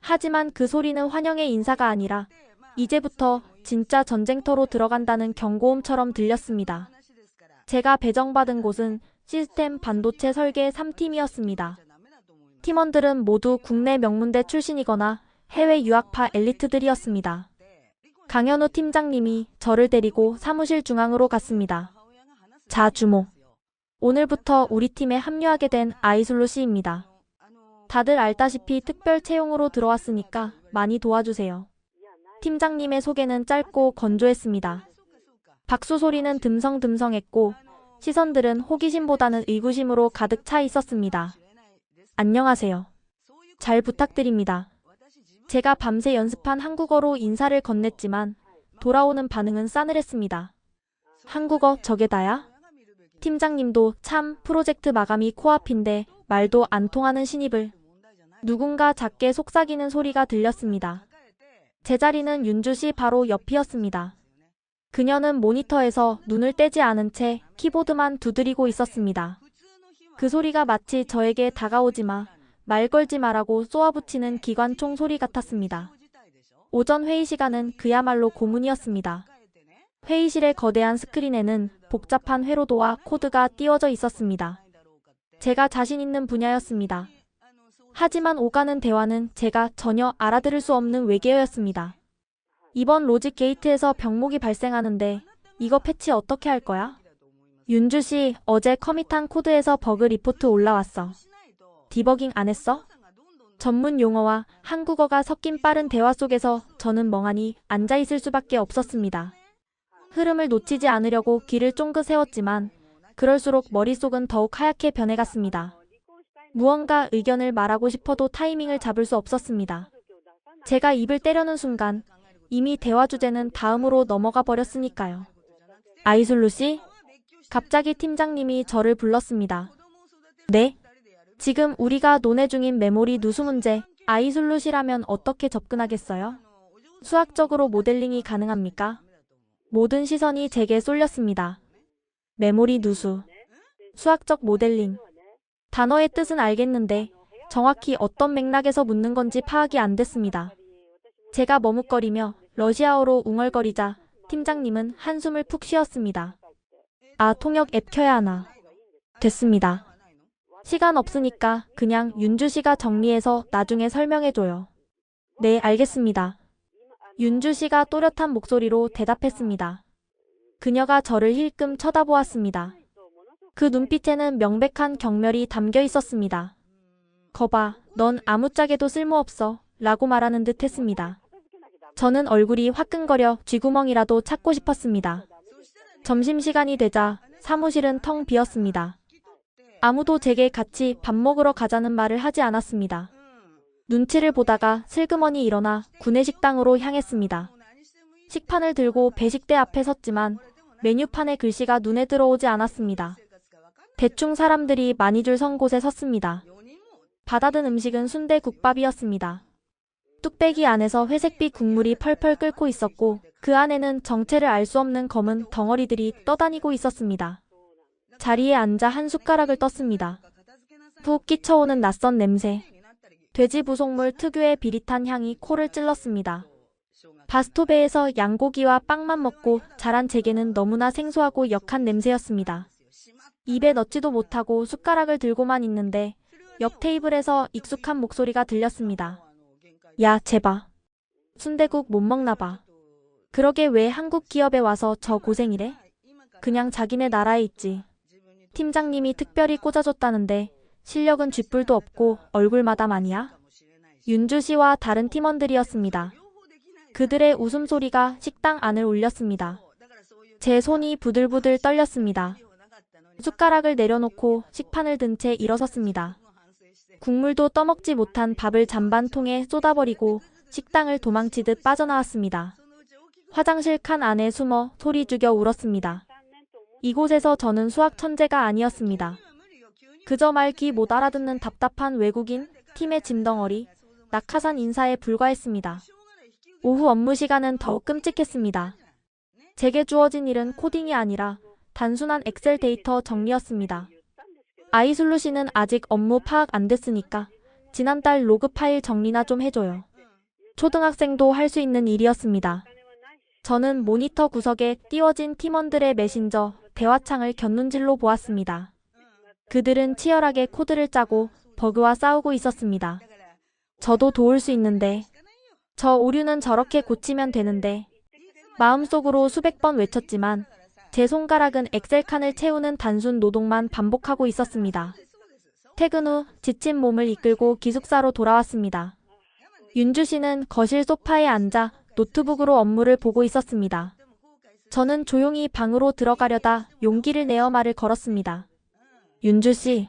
하지만 그 소리는 환영의 인사가 아니라 이제부터 진짜 전쟁터로 들어간다는 경고음처럼 들렸습니다. 제가 배정받은 곳은 시스템 반도체 설계 3팀이었습니다. 팀원들은 모두 국내 명문대 출신이거나 해외 유학파 엘리트들이었습니다. 강현우 팀장님이 저를 데리고 사무실 중앙으로 갔습니다. 자, 주모. 오늘부터 우리 팀에 합류하게 된 아이슬로 씨입니다. 다들 알다시피 특별 채용으로 들어왔으니까 많이 도와주세요. 팀장님의 소개는 짧고 건조했습니다. 박수 소리는 듬성듬성했고 시선들은 호기심보다는 의구심으로 가득 차 있었습니다. 안녕하세요. 잘 부탁드립니다. 제가 밤새 연습한 한국어로 인사를 건넸지만 돌아오는 반응은 싸늘했습니다. 한국어 저게 다야? 팀장님도 참 프로젝트 마감이 코앞인데 말도 안 통하는 신입을. 누군가 작게 속삭이는 소리가 들렸습니다. 제자리는 윤주 씨 바로 옆이었습니다. 그녀는 모니터에서 눈을 떼지 않은 채 키보드만 두드리고 있었습니다. 그 소리가 마치 저에게 다가오지 마, 말 걸지 마라고 쏘아붙이는 기관총 소리 같았습니다. 오전 회의 시간은 그야말로 고문이었습니다. 회의실의 거대한 스크린에는 복잡한 회로도와 코드가 띄워져 있었습니다. 제가 자신 있는 분야였습니다. 하지만 오가는 대화는 제가 전혀 알아들을 수 없는 외계어였습니다. 이번 로직 게이트에서 병목이 발생하는데 이거 패치 어떻게 할 거야? 윤주 씨, 어제 커밋한 코드에서 버그 리포트 올라왔어. 디버깅 안 했어? 전문 용어와 한국어가 섞인 빠른 대화 속에서 저는 멍하니 앉아있을 수밖에 없었습니다. 흐름을 놓치지 않으려고 귀를 쫑긋 세웠지만 그럴수록 머릿속은 더욱 하얗게 변해갔습니다. 무언가 의견을 말하고 싶어도 타이밍을 잡을 수 없었습니다. 제가 입을 떼려는 순간 이미 대화 주제는 다음으로 넘어가 버렸으니까요. 아이슬루 씨? 갑자기 팀장님이 저를 불렀습니다. 네? 지금 우리가 논의 중인 메모리 누수 문제, 아이슬루 씨라면 어떻게 접근하겠어요? 수학적으로 모델링이 가능합니까? 모든 시선이 제게 쏠렸습니다. 메모리 누수. 수학적 모델링. 단어의 뜻은 알겠는데 정확히 어떤 맥락에서 묻는 건지 파악이 안 됐습니다. 제가 머뭇거리며 러시아어로 웅얼거리자 팀장님은 한숨을 푹 쉬었습니다. 아, 통역 앱 켜야 하나. 됐습니다. 시간 없으니까 그냥 윤주 씨가 정리해서 나중에 설명해줘요. 네, 알겠습니다. 윤주 씨가 또렷한 목소리로 대답했습니다. 그녀가 저를 힐끔 쳐다보았습니다. 그 눈빛에는 명백한 경멸이 담겨 있었습니다. 거봐, 넌 아무짝에도 쓸모없어 라고 말하는 듯 했습니다. 저는 얼굴이 화끈거려 쥐구멍이라도 찾고 싶었습니다. 점심시간이 되자 사무실은 텅 비었습니다. 아무도 제게 같이 밥 먹으러 가자는 말을 하지 않았습니다. 눈치를 보다가 슬그머니 일어나 구내식당으로 향했습니다. 식판을 들고 배식대 앞에 섰지만 메뉴판의 글씨가 눈에 들어오지 않았습니다. 대충 사람들이 많이 줄 선 곳에 섰습니다. 받아든 음식은 순대국밥이었습니다. 뚝배기 안에서 회색빛 국물이 펄펄 끓고 있었고 그 안에는 정체를 알 수 없는 검은 덩어리들이 떠다니고 있었습니다. 자리에 앉아 한 숟가락을 떴습니다. 푹 끼쳐오는 낯선 냄새. 돼지 부속물 특유의 비릿한 향이 코를 찔렀습니다. 바스토베에서 양고기와 빵만 먹고 자란 제게는 너무나 생소하고 역한 냄새였습니다. 입에 넣지도 못하고 숟가락을 들고만 있는데 옆 테이블에서 익숙한 목소리가 들렸습니다. 야, 제발. 순대국 못 먹나 봐. 그러게 왜 한국 기업에 와서 저 고생이래? 그냥 자기네 나라에 있지. 팀장님이 특별히 꽂아줬다는데 실력은 쥐뿔도 없고 얼굴 마담 아니야? 윤주 씨와 다른 팀원들이었습니다. 그들의 웃음소리가 식당 안을 울렸습니다. 제 손이 부들부들 떨렸습니다. 숟가락을 내려놓고 식판을 든 채 일어섰습니다. 국물도 떠먹지 못한 밥을 잔반통에 쏟아버리고 식당을 도망치듯 빠져나왔습니다. 화장실 칸 안에 숨어 소리 죽여 울었습니다. 이곳에서 저는 수학 천재가 아니었습니다. 그저 말 귀 못 알아듣는 답답한 외국인, 팀의 짐덩어리, 낙하산 인사에 불과했습니다. 오후 업무 시간은 더욱 끔찍했습니다. 제게 주어진 일은 코딩이 아니라 단순한 엑셀 데이터 정리였습니다. 아이슬루 씨는 아직 업무 파악 안 됐으니까 지난달 로그 파일 정리나 좀 해줘요. 초등학생도 할 수 있는 일이었습니다. 저는 모니터 구석에 띄워진 팀원들의 메신저, 대화창을 곁눈질로 보았습니다. 그들은 치열하게 코드를 짜고 버그와 싸우고 있었습니다. 저도 도울 수 있는데, 저 오류는 저렇게 고치면 되는데, 마음속으로 수백 번 외쳤지만 제 손가락은 엑셀 칸을 채우는 단순 노동만 반복하고 있었습니다. 퇴근 후 지친 몸을 이끌고 기숙사로 돌아왔습니다. 윤주 씨는 거실 소파에 앉아 노트북으로 업무를 보고 있었습니다. 저는 조용히 방으로 들어가려다 용기를 내어 말을 걸었습니다. 윤주 씨,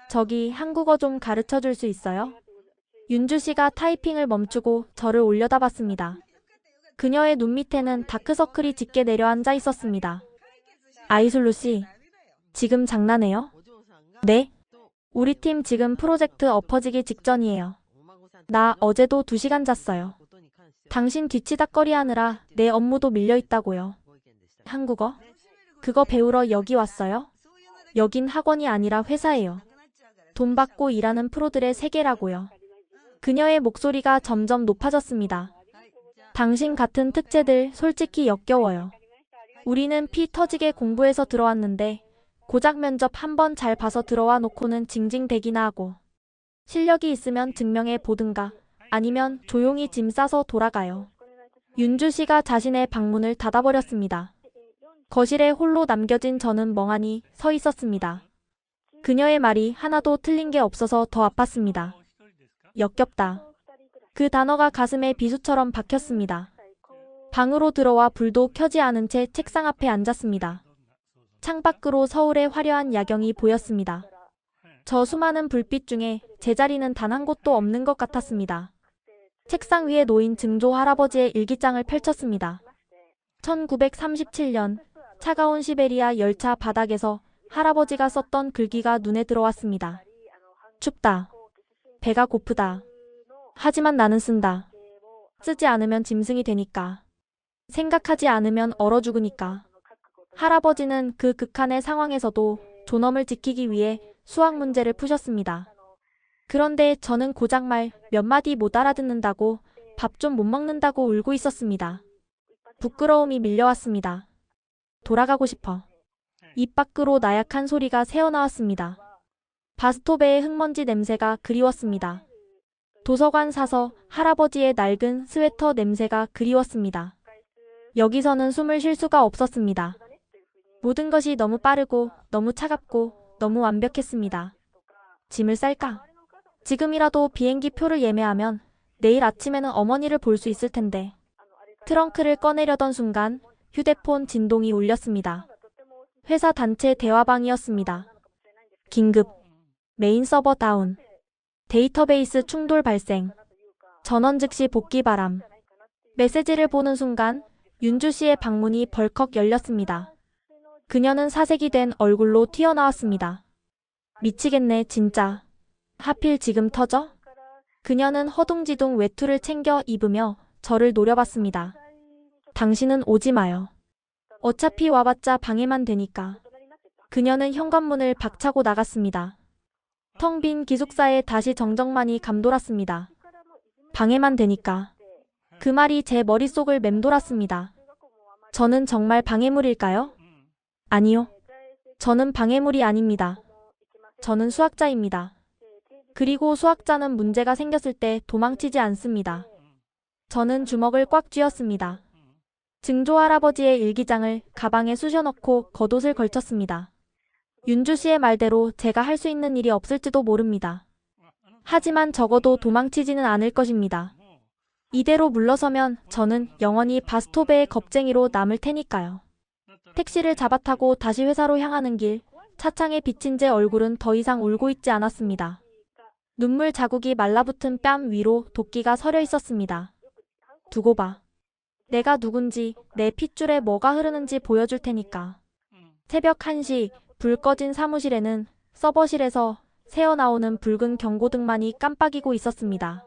저기 한국어 좀 가르쳐 줄 수 있어요? 윤주 씨가 타이핑을 멈추고 저를 올려다봤습니다. 그녀의 눈 밑에는 다크서클이 짙게 내려앉아 있었습니다. 아이슬루 씨, 지금 장난해요? 네? 우리 팀 지금 프로젝트 엎어지기 직전이에요. 나 어제도 2시간 잤어요. 당신 뒤치다꺼리 하느라 내 업무도 밀려있다고요. 한국어? 그거 배우러 여기 왔어요? 여긴 학원이 아니라 회사예요. 돈 받고 일하는 프로들의 세계라고요. 그녀의 목소리가 점점 높아졌습니다. 당신 같은 특채들 솔직히 역겨워요. 우리는 피 터지게 공부해서 들어왔는데 고작 면접 한 번 잘 봐서 들어와 놓고는 징징대기나 하고 실력이 있으면 증명해 보든가 아니면 조용히 짐 싸서 돌아가요. 윤주 씨가 자신의 방문을 닫아버렸습니다. 거실에 홀로 남겨진 저는 멍하니 서 있었습니다. 그녀의 말이 하나도 틀린 게 없어서 더 아팠습니다. 역겹다. 그 단어가 가슴에 비수처럼 박혔습니다. 방으로 들어와 불도 켜지 않은 채 책상 앞에 앉았습니다. 창밖으로 서울의 화려한 야경이 보였습니다. 저 수많은 불빛 중에 제자리는 단 한 곳도 없는 것 같았습니다. 책상 위에 놓인 증조 할아버지의 일기장을 펼쳤습니다. 1937년 차가운 시베리아 열차 바닥에서 할아버지가 썼던 글귀가 눈에 들어왔습니다. 춥다. 배가 고프다. 하지만 나는 쓴다. 쓰지 않으면 짐승이 되니까. 생각하지 않으면 얼어 죽으니까. 할아버지는 그 극한의 상황에서도 존엄을 지키기 위해 수학 문제를 푸셨습니다. 그런데 저는 고작 말 몇 마디 못 알아듣는다고 밥 좀 못 먹는다고 울고 있었습니다. 부끄러움이 밀려왔습니다. 돌아가고 싶어. 입 밖으로 나약한 소리가 새어나왔습니다. 바스토베의 흙먼지 냄새가 그리웠습니다. 도서관 사서 할아버지의 낡은 스웨터 냄새가 그리웠습니다. 여기서는 숨을 쉴 수가 없었습니다. 모든 것이 너무 빠르고 너무 차갑고 너무 완벽했습니다. 짐을 쌀까? 지금이라도 비행기 표를 예매하면 내일 아침에는 어머니를 볼 수 있을 텐데. 트렁크를 꺼내려던 순간 휴대폰 진동이 울렸습니다. 회사 단체 대화방이었습니다. 긴급. 메인 서버 다운. 데이터베이스 충돌 발생. 전원 즉시 복귀 바람. 메시지를 보는 순간 윤주 씨의 방문이 벌컥 열렸습니다. 그녀는 사색이 된 얼굴로 튀어나왔습니다. 미치겠네 진짜. 하필 지금 터져? 그녀는 허둥지둥 외투를 챙겨 입으며 저를 노려봤습니다. 당신은 오지 마요. 어차피 와봤자 방해만 되니까. 그녀는 현관문을 박차고 나갔습니다. 텅 빈 기숙사에 다시 정적만이 감돌았습니다. 방해만 되니까. 그 말이 제 머릿속을 맴돌았습니다. 저는 정말 방해물일까요? 아니요. 저는 방해물이 아닙니다. 저는 수학자입니다. 그리고 수학자는 문제가 생겼을 때 도망치지 않습니다. 저는 주먹을 꽉 쥐었습니다. 증조 할아버지의 일기장을 가방에 쑤셔넣고 겉옷을 걸쳤습니다. 윤주 씨의 말대로 제가 할 수 있는 일이 없을지도 모릅니다. 하지만 적어도 도망치지는 않을 것입니다. 이대로 물러서면 저는 영원히 바스토베의 겁쟁이로 남을 테니까요. 택시를 잡아타고 다시 회사로 향하는 길, 차창에 비친 제 얼굴은 더 이상 울고 있지 않았습니다. 눈물 자국이 말라붙은 뺨 위로 도끼가 서려 있었습니다. 두고 봐. 내가 누군지, 내 핏줄에 뭐가 흐르는지 보여줄 테니까. 새벽 1시, 불 꺼진 사무실에는 서버실에서 새어나오는 붉은 경고등만이 깜빡이고 있었습니다.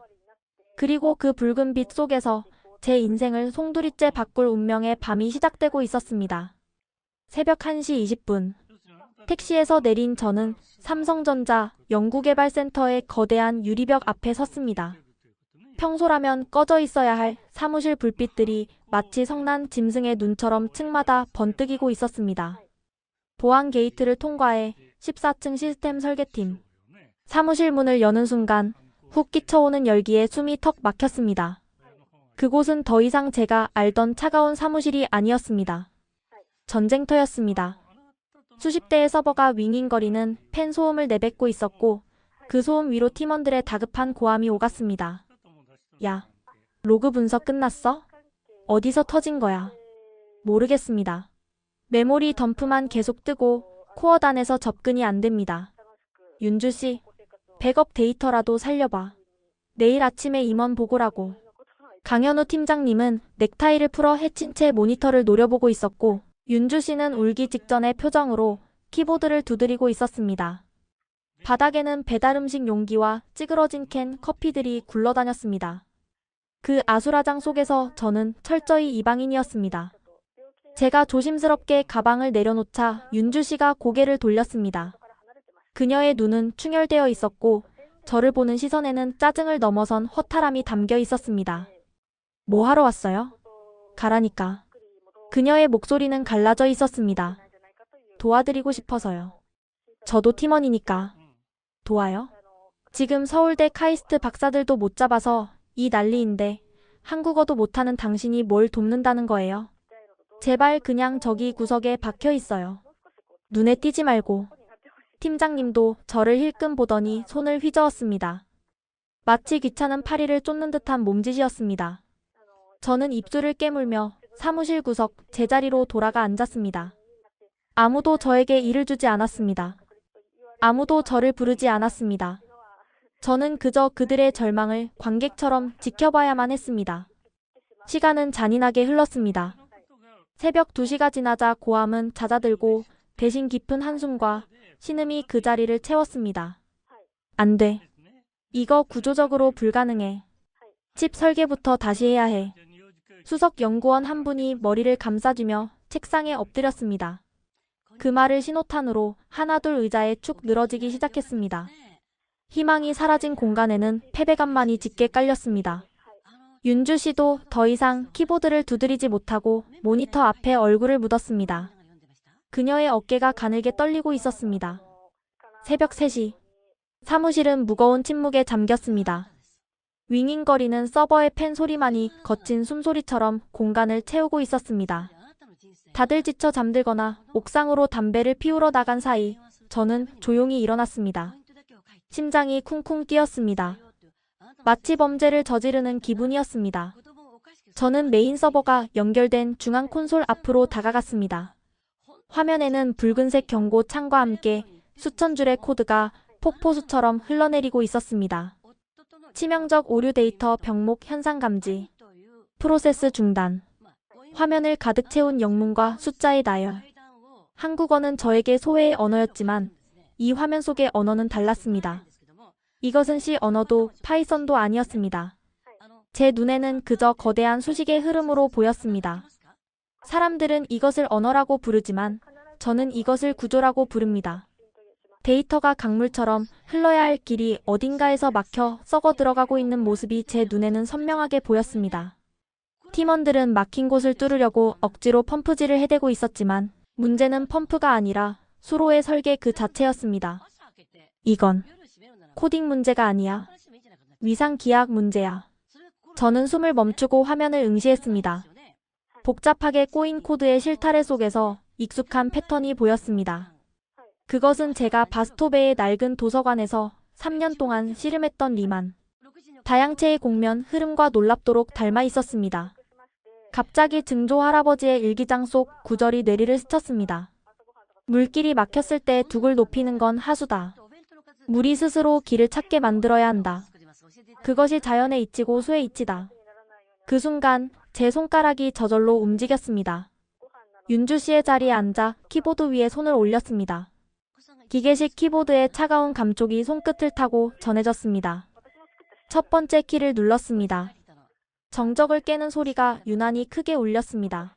그리고 그 붉은 빛 속에서 제 인생을 송두리째 바꿀 운명의 밤이 시작되고 있었습니다. 새벽 1시 20분. 택시에서 내린 저는 삼성전자 연구개발센터의 거대한 유리벽 앞에 섰습니다. 평소라면 꺼져 있어야 할 사무실 불빛들이 마치 성난 짐승의 눈처럼 층마다 번뜩이고 있었습니다. 보안 게이트를 통과해 14층 시스템 설계팀. 사무실 문을 여는 순간 훅 끼쳐오는 열기에 숨이 턱 막혔습니다. 그곳은 더 이상 제가 알던 차가운 사무실이 아니었습니다. 전쟁터였습니다. 수십 대의 서버가 윙윙거리는 팬 소음을 내뱉고 있었고 그 소음 위로 팀원들의 다급한 고함이 오갔습니다. 야, 로그 분석 끝났어? 어디서 터진 거야? 모르겠습니다. 메모리 덤프만 계속 뜨고 코어단에서 접근이 안 됩니다. 윤주 씨, 백업 데이터라도 살려봐. 내일 아침에 임원 보고라고. 강현우 팀장님은 넥타이를 풀어 해친 채 모니터를 노려보고 있었고 윤주 씨는 울기 직전의 표정으로 키보드를 두드리고 있었습니다. 바닥에는 배달 음식 용기와 찌그러진 캔 커피들이 굴러다녔습니다. 그 아수라장 속에서 저는 철저히 이방인이었습니다. 제가 조심스럽게 가방을 내려놓자 윤주 씨가 고개를 돌렸습니다. 그녀의 눈은 충혈되어 있었고 저를 보는 시선에는 짜증을 넘어선 허탈함이 담겨 있었습니다. 뭐 하러 왔어요? 가라니까. 그녀의 목소리는 갈라져 있었습니다. 도와드리고 싶어서요. 저도 팀원이니까. 도와요? 지금 서울대 카이스트 박사들도 못 잡아서 이 난리인데 한국어도 못하는 당신이 뭘 돕는다는 거예요? 제발 그냥 저기 구석에 박혀 있어요. 눈에 띄지 말고. 팀장님도 저를 힐끔 보더니 손을 휘저었습니다. 마치 귀찮은 파리를 쫓는 듯한 몸짓이었습니다. 저는 입술을 깨물며 사무실 구석 제자리로 돌아가 앉았습니다. 아무도 저에게 일을 주지 않았습니다. 아무도 저를 부르지 않았습니다. 저는 그저 그들의 절망을 관객처럼 지켜봐야만 했습니다. 시간은 잔인하게 흘렀습니다. 새벽 2시가 지나자 고함은 잦아들고 대신 깊은 한숨과 신음이 그 자리를 채웠습니다. 안 돼. 이거 구조적으로 불가능해. 칩 설계부터 다시 해야 해. 수석 연구원 한 분이 머리를 감싸주며 책상에 엎드렸습니다. 그 말을 신호탄으로 하나둘 의자에 축 늘어지기 시작했습니다. 희망이 사라진 공간에는 패배감만이 짙게 깔렸습니다. 윤주 씨도 더 이상 키보드를 두드리지 못하고 모니터 앞에 얼굴을 묻었습니다. 그녀의 어깨가 가늘게 떨리고 있었습니다. 새벽 3시. 사무실은 무거운 침묵에 잠겼습니다. 윙윙거리는 서버의 팬 소리만이 거친 숨소리처럼 공간을 채우고 있었습니다. 다들 지쳐 잠들거나 옥상으로 담배를 피우러 나간 사이 저는 조용히 일어났습니다. 심장이 쿵쿵 뛰었습니다. 마치 범죄를 저지르는 기분이었습니다. 저는 메인 서버가 연결된 중앙 콘솔 앞으로 다가갔습니다. 화면에는 붉은색 경고 창과 함께 수천 줄의 코드가 폭포수처럼 흘러내리고 있었습니다. 치명적 오류 데이터 병목 현상 감지, 프로세스 중단, 화면을 가득 채운 영문과 숫자의 나열. 한국어는 저에게 소외의 언어였지만 이 화면 속의 언어는 달랐습니다. 이것은 C 언어도 파이썬도 아니었습니다. 제 눈에는 그저 거대한 수식의 흐름으로 보였습니다. 사람들은 이것을 언어라고 부르지만 저는 이것을 구조라고 부릅니다. 데이터가 강물처럼 흘러야 할 길이 어딘가에서 막혀 썩어 들어가고 있는 모습이 제 눈에는 선명하게 보였습니다. 팀원들은 막힌 곳을 뚫으려고 억지로 펌프질을 해대고 있었지만 문제는 펌프가 아니라 수로의 설계 그 자체였습니다. 이건 코딩 문제가 아니야. 위상 기약 문제야. 저는 숨을 멈추고 화면을 응시했습니다. 복잡하게 꼬인 코드의 실타래 속에서 익숙한 패턴이 보였습니다. 그것은 제가 바스토베의 낡은 도서관에서 3년 동안 씨름했던 리만 다양체의 공면 흐름과 놀랍도록 닮아 있었습니다. 갑자기 증조 할아버지의 일기장 속 구절이 뇌리를 스쳤습니다. 물길이 막혔을 때 둑을 높이는 건 하수다. 물이 스스로 길을 찾게 만들어야 한다. 그것이 자연의 이치고 수의 이치다. 그 순간 제 손가락이 저절로 움직였습니다. 윤주 씨의 자리에 앉아 키보드 위에 손을 올렸습니다. 기계식 키보드의 차가운 감촉이 손끝을 타고 전해졌습니다. 첫 번째 키를 눌렀습니다. 정적을 깨는 소리가 유난히 크게 울렸습니다.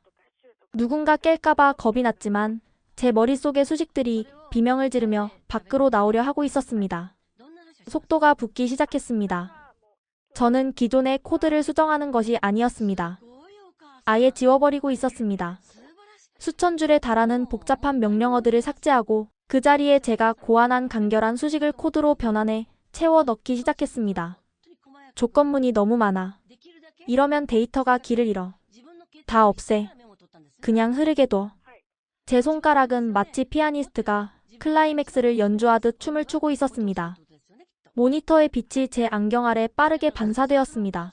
누군가 깰까봐 겁이 났지만 제 머릿속의 수식들이 비명을 지르며 밖으로 나오려 하고 있었습니다. 속도가 붙기 시작했습니다. 저는 기존의 코드를 수정하는 것이 아니었습니다. 아예 지워버리고 있었습니다. 수천 줄에 달하는 복잡한 명령어들을 삭제하고 그 자리에 제가 고안한 간결한 수식을 코드로 변환해 채워 넣기 시작했습니다. 조건문이 너무 많아. 이러면 데이터가 길을 잃어. 다 없애. 그냥 흐르게 둬. 제 손가락은 마치 피아니스트가 클라이맥스를 연주하듯 춤을 추고 있었습니다. 모니터의 빛이 제 안경 아래 빠르게 반사되었습니다.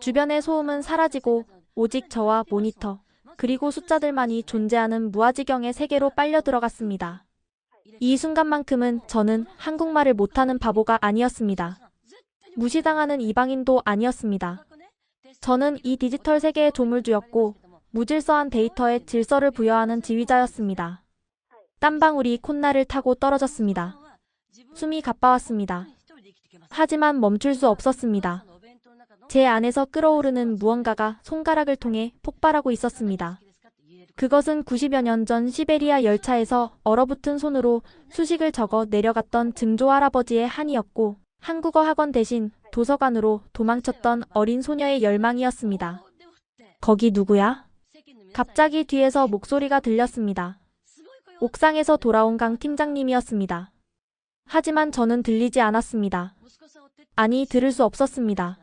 주변의 소음은 사라지고 오직 저와 모니터, 그리고 숫자들만이 존재하는 무아지경의 세계로 빨려 들어갔습니다. 이 순간만큼은 저는 한국말을 못하는 바보가 아니었습니다. 무시당하는 이방인도 아니었습니다. 저는 이 디지털 세계의 조물주였고 무질서한 데이터에 질서를 부여하는 지휘자였습니다. 땀방울이 콧날을 타고 떨어졌습니다. 숨이 가빠왔습니다. 하지만 멈출 수 없었습니다. 제 안에서 끓어오르는 무언가가 손가락을 통해 폭발하고 있었습니다. 그것은 90여 년 전 시베리아 열차에서 얼어붙은 손으로 수식을 적어 내려갔던 증조 할아버지의 한이었고 한국어 학원 대신 도서관으로 도망쳤던 어린 소녀의 열망이었습니다. 거기 누구야? 갑자기 뒤에서 목소리가 들렸습니다. 옥상에서 돌아온 강 팀장님이었습니다. 하지만 저는 들리지 않았습니다. 아니, 들을 수 없었습니다.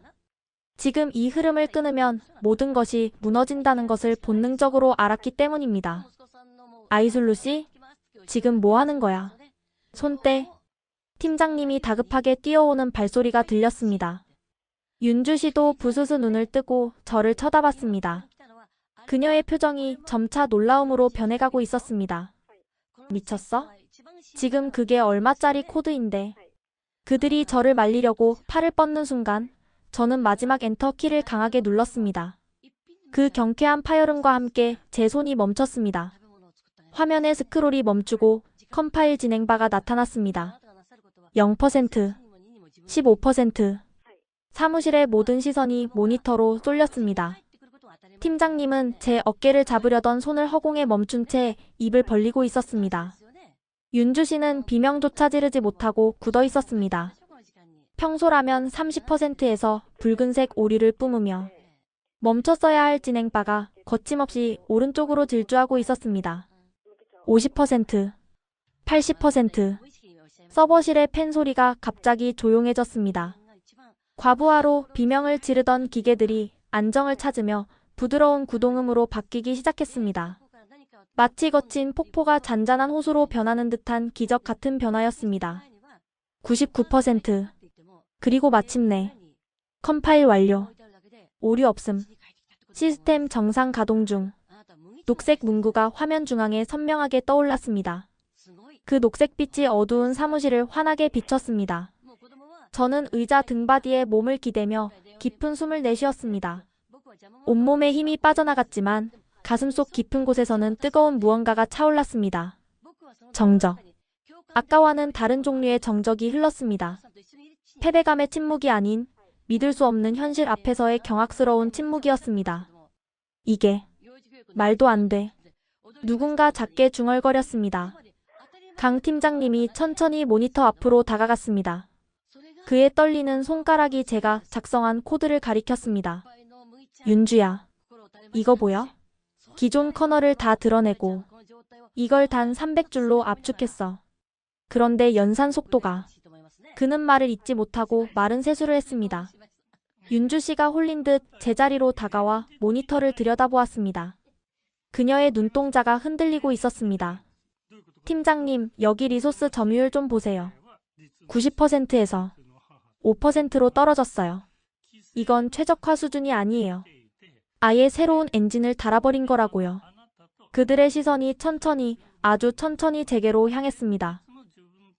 지금 이 흐름을 끊으면 모든 것이 무너진다는 것을 본능적으로 알았기 때문입니다. 아이술루 씨? 지금 뭐 하는 거야? 손 떼. 팀장님이 다급하게 뛰어오는 발소리가 들렸습니다. 윤주 씨도 부스스 눈을 뜨고 저를 쳐다봤습니다. 그녀의 표정이 점차 놀라움으로 변해가고 있었습니다. 미쳤어? 지금 그게 얼마짜리 코드인데. 그들이 저를 말리려고 팔을 뻗는 순간 저는 마지막 엔터 키를 강하게 눌렀습니다. 그 경쾌한 파열음과 함께 제 손이 멈췄습니다. 화면의 스크롤이 멈추고 컴파일 진행바가 나타났습니다. 0%, 15%. 사무실의 모든 시선이 모니터로 쏠렸습니다. 팀장님은 제 어깨를 잡으려던 손을 허공에 멈춘 채 입을 벌리고 있었습니다. 윤주 씨는 비명조차 지르지 못하고 굳어 있었습니다. 평소라면 30%에서 붉은색 오류를 뿜으며 멈췄어야 할 진행바가 거침없이 오른쪽으로 질주하고 있었습니다. 50%, 80%. 서버실의 팬 소리가 갑자기 조용해졌습니다. 과부하로 비명을 지르던 기계들이 안정을 찾으며 부드러운 구동음으로 바뀌기 시작했습니다. 마치 거친 폭포가 잔잔한 호수로 변하는 듯한 기적 같은 변화였습니다. 99%. 그리고 마침내 컴파일 완료. 오류 없음. 시스템 정상 가동 중. 녹색 문구가 화면 중앙에 선명하게 떠올랐습니다. 그 녹색빛이 어두운 사무실을 환하게 비췄습니다. 저는 의자 등받이에 몸을 기대며 깊은 숨을 내쉬었습니다. 온몸에 힘이 빠져나갔지만 가슴속 깊은 곳에서는 뜨거운 무언가가 차올랐습니다. 정적. 아까와는 다른 종류의 정적이 흘렀습니다. 패배감의 침묵이 아닌 믿을 수 없는 현실 앞에서의 경악스러운 침묵이었습니다. 이게 말도 안 돼. 누군가 작게 중얼거렸습니다. 강 팀장님이 천천히 모니터 앞으로 다가갔습니다. 그의 떨리는 손가락이 제가 작성한 코드를 가리켰습니다. 윤주야, 이거 보여? 기존 커널을 다 드러내고 이걸 단 300줄로 압축했어. 그런데 연산 속도가. 그는 말을 잇지 못하고 마른 세수를 했습니다. 윤주 씨가 홀린 듯 제자리로 다가와 모니터를 들여다보았습니다. 그녀의 눈동자가 흔들리고 있었습니다. 팀장님, 여기 리소스 점유율 좀 보세요. 90%에서 5%로 떨어졌어요. 이건 최적화 수준이 아니에요. 아예 새로운 엔진을 달아버린 거라고요. 그들의 시선이 천천히, 아주 천천히 제게로 향했습니다.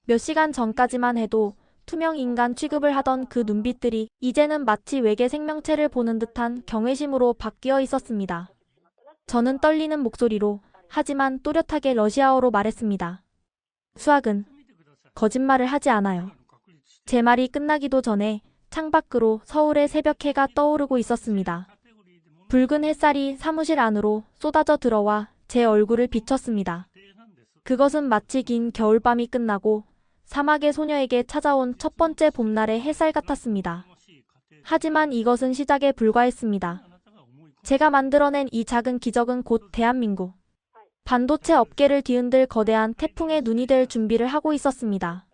몇 시간 전까지만 해도 투명 인간 취급을 하던 그 눈빛들이 이제는 마치 외계 생명체를 보는 듯한 경외심으로 바뀌어 있었습니다. 저는 떨리는 목소리로 하지만 또렷하게 러시아어로 말했습니다. 수학은 거짓말을 하지 않아요. 제 말이 끝나기도 전에 창밖으로 서울의 새벽해가 떠오르고 있었습니다. 붉은 햇살이 사무실 안으로 쏟아져 들어와 제 얼굴을 비췄습니다. 그것은 마치 긴 겨울밤이 끝나고 사막의 소녀에게 찾아온 첫 번째 봄날의 햇살 같았습니다. 하지만 이것은 시작에 불과했습니다. 제가 만들어낸 이 작은 기적은 곧 대한민국 반도체 업계를 뒤흔들 거대한 태풍의 눈이 될 준비를 하고 있었습니다.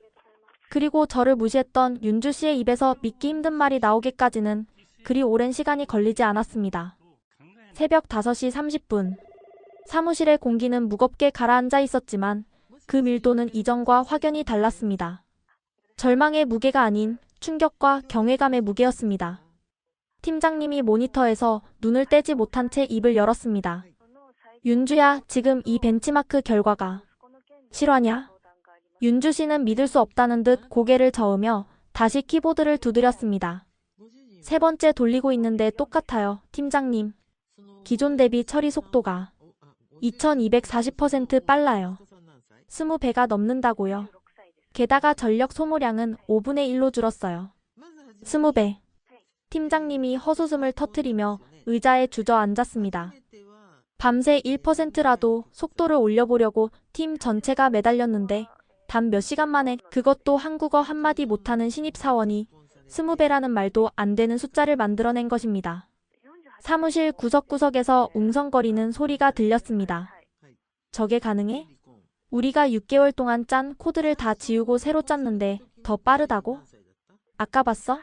그리고 저를 무시했던 윤주 씨의 입에서 믿기 힘든 말이 나오기까지는 그리 오랜 시간이 걸리지 않았습니다. 새벽 5시 30분. 사무실의 공기는 무겁게 가라앉아 있었지만 그 밀도는 이전과 확연히 달랐습니다. 절망의 무게가 아닌 충격과 경외감의 무게였습니다. 팀장님이 모니터에서 눈을 떼지 못한 채 입을 열었습니다. 윤주야, 지금 이 벤치마크 결과가 실화냐? 윤주 씨는 믿을 수 없다는 듯 고개를 저으며 다시 키보드를 두드렸습니다. 세 번째 돌리고 있는데 똑같아요, 팀장님. 기존 대비 처리 속도가 2240% 빨라요. 20배가 넘는다고요. 게다가 전력 소모량은 5분의 1로 줄었어요. 20배. 팀장님이 헛웃음을 터뜨리며 의자에 주저앉았습니다. 밤새 1%라도 속도를 올려보려고 팀 전체가 매달렸는데 단 몇 시간 만에 그것도 한국어 한마디 못하는 신입사원이 20배라는 말도 안 되는 숫자를 만들어낸 것입니다. 사무실 구석구석에서 웅성거리는 소리가 들렸습니다. 저게 가능해? 우리가 6개월 동안 짠 코드를 다 지우고 새로 짰는데 더 빠르다고? 아까 봤어?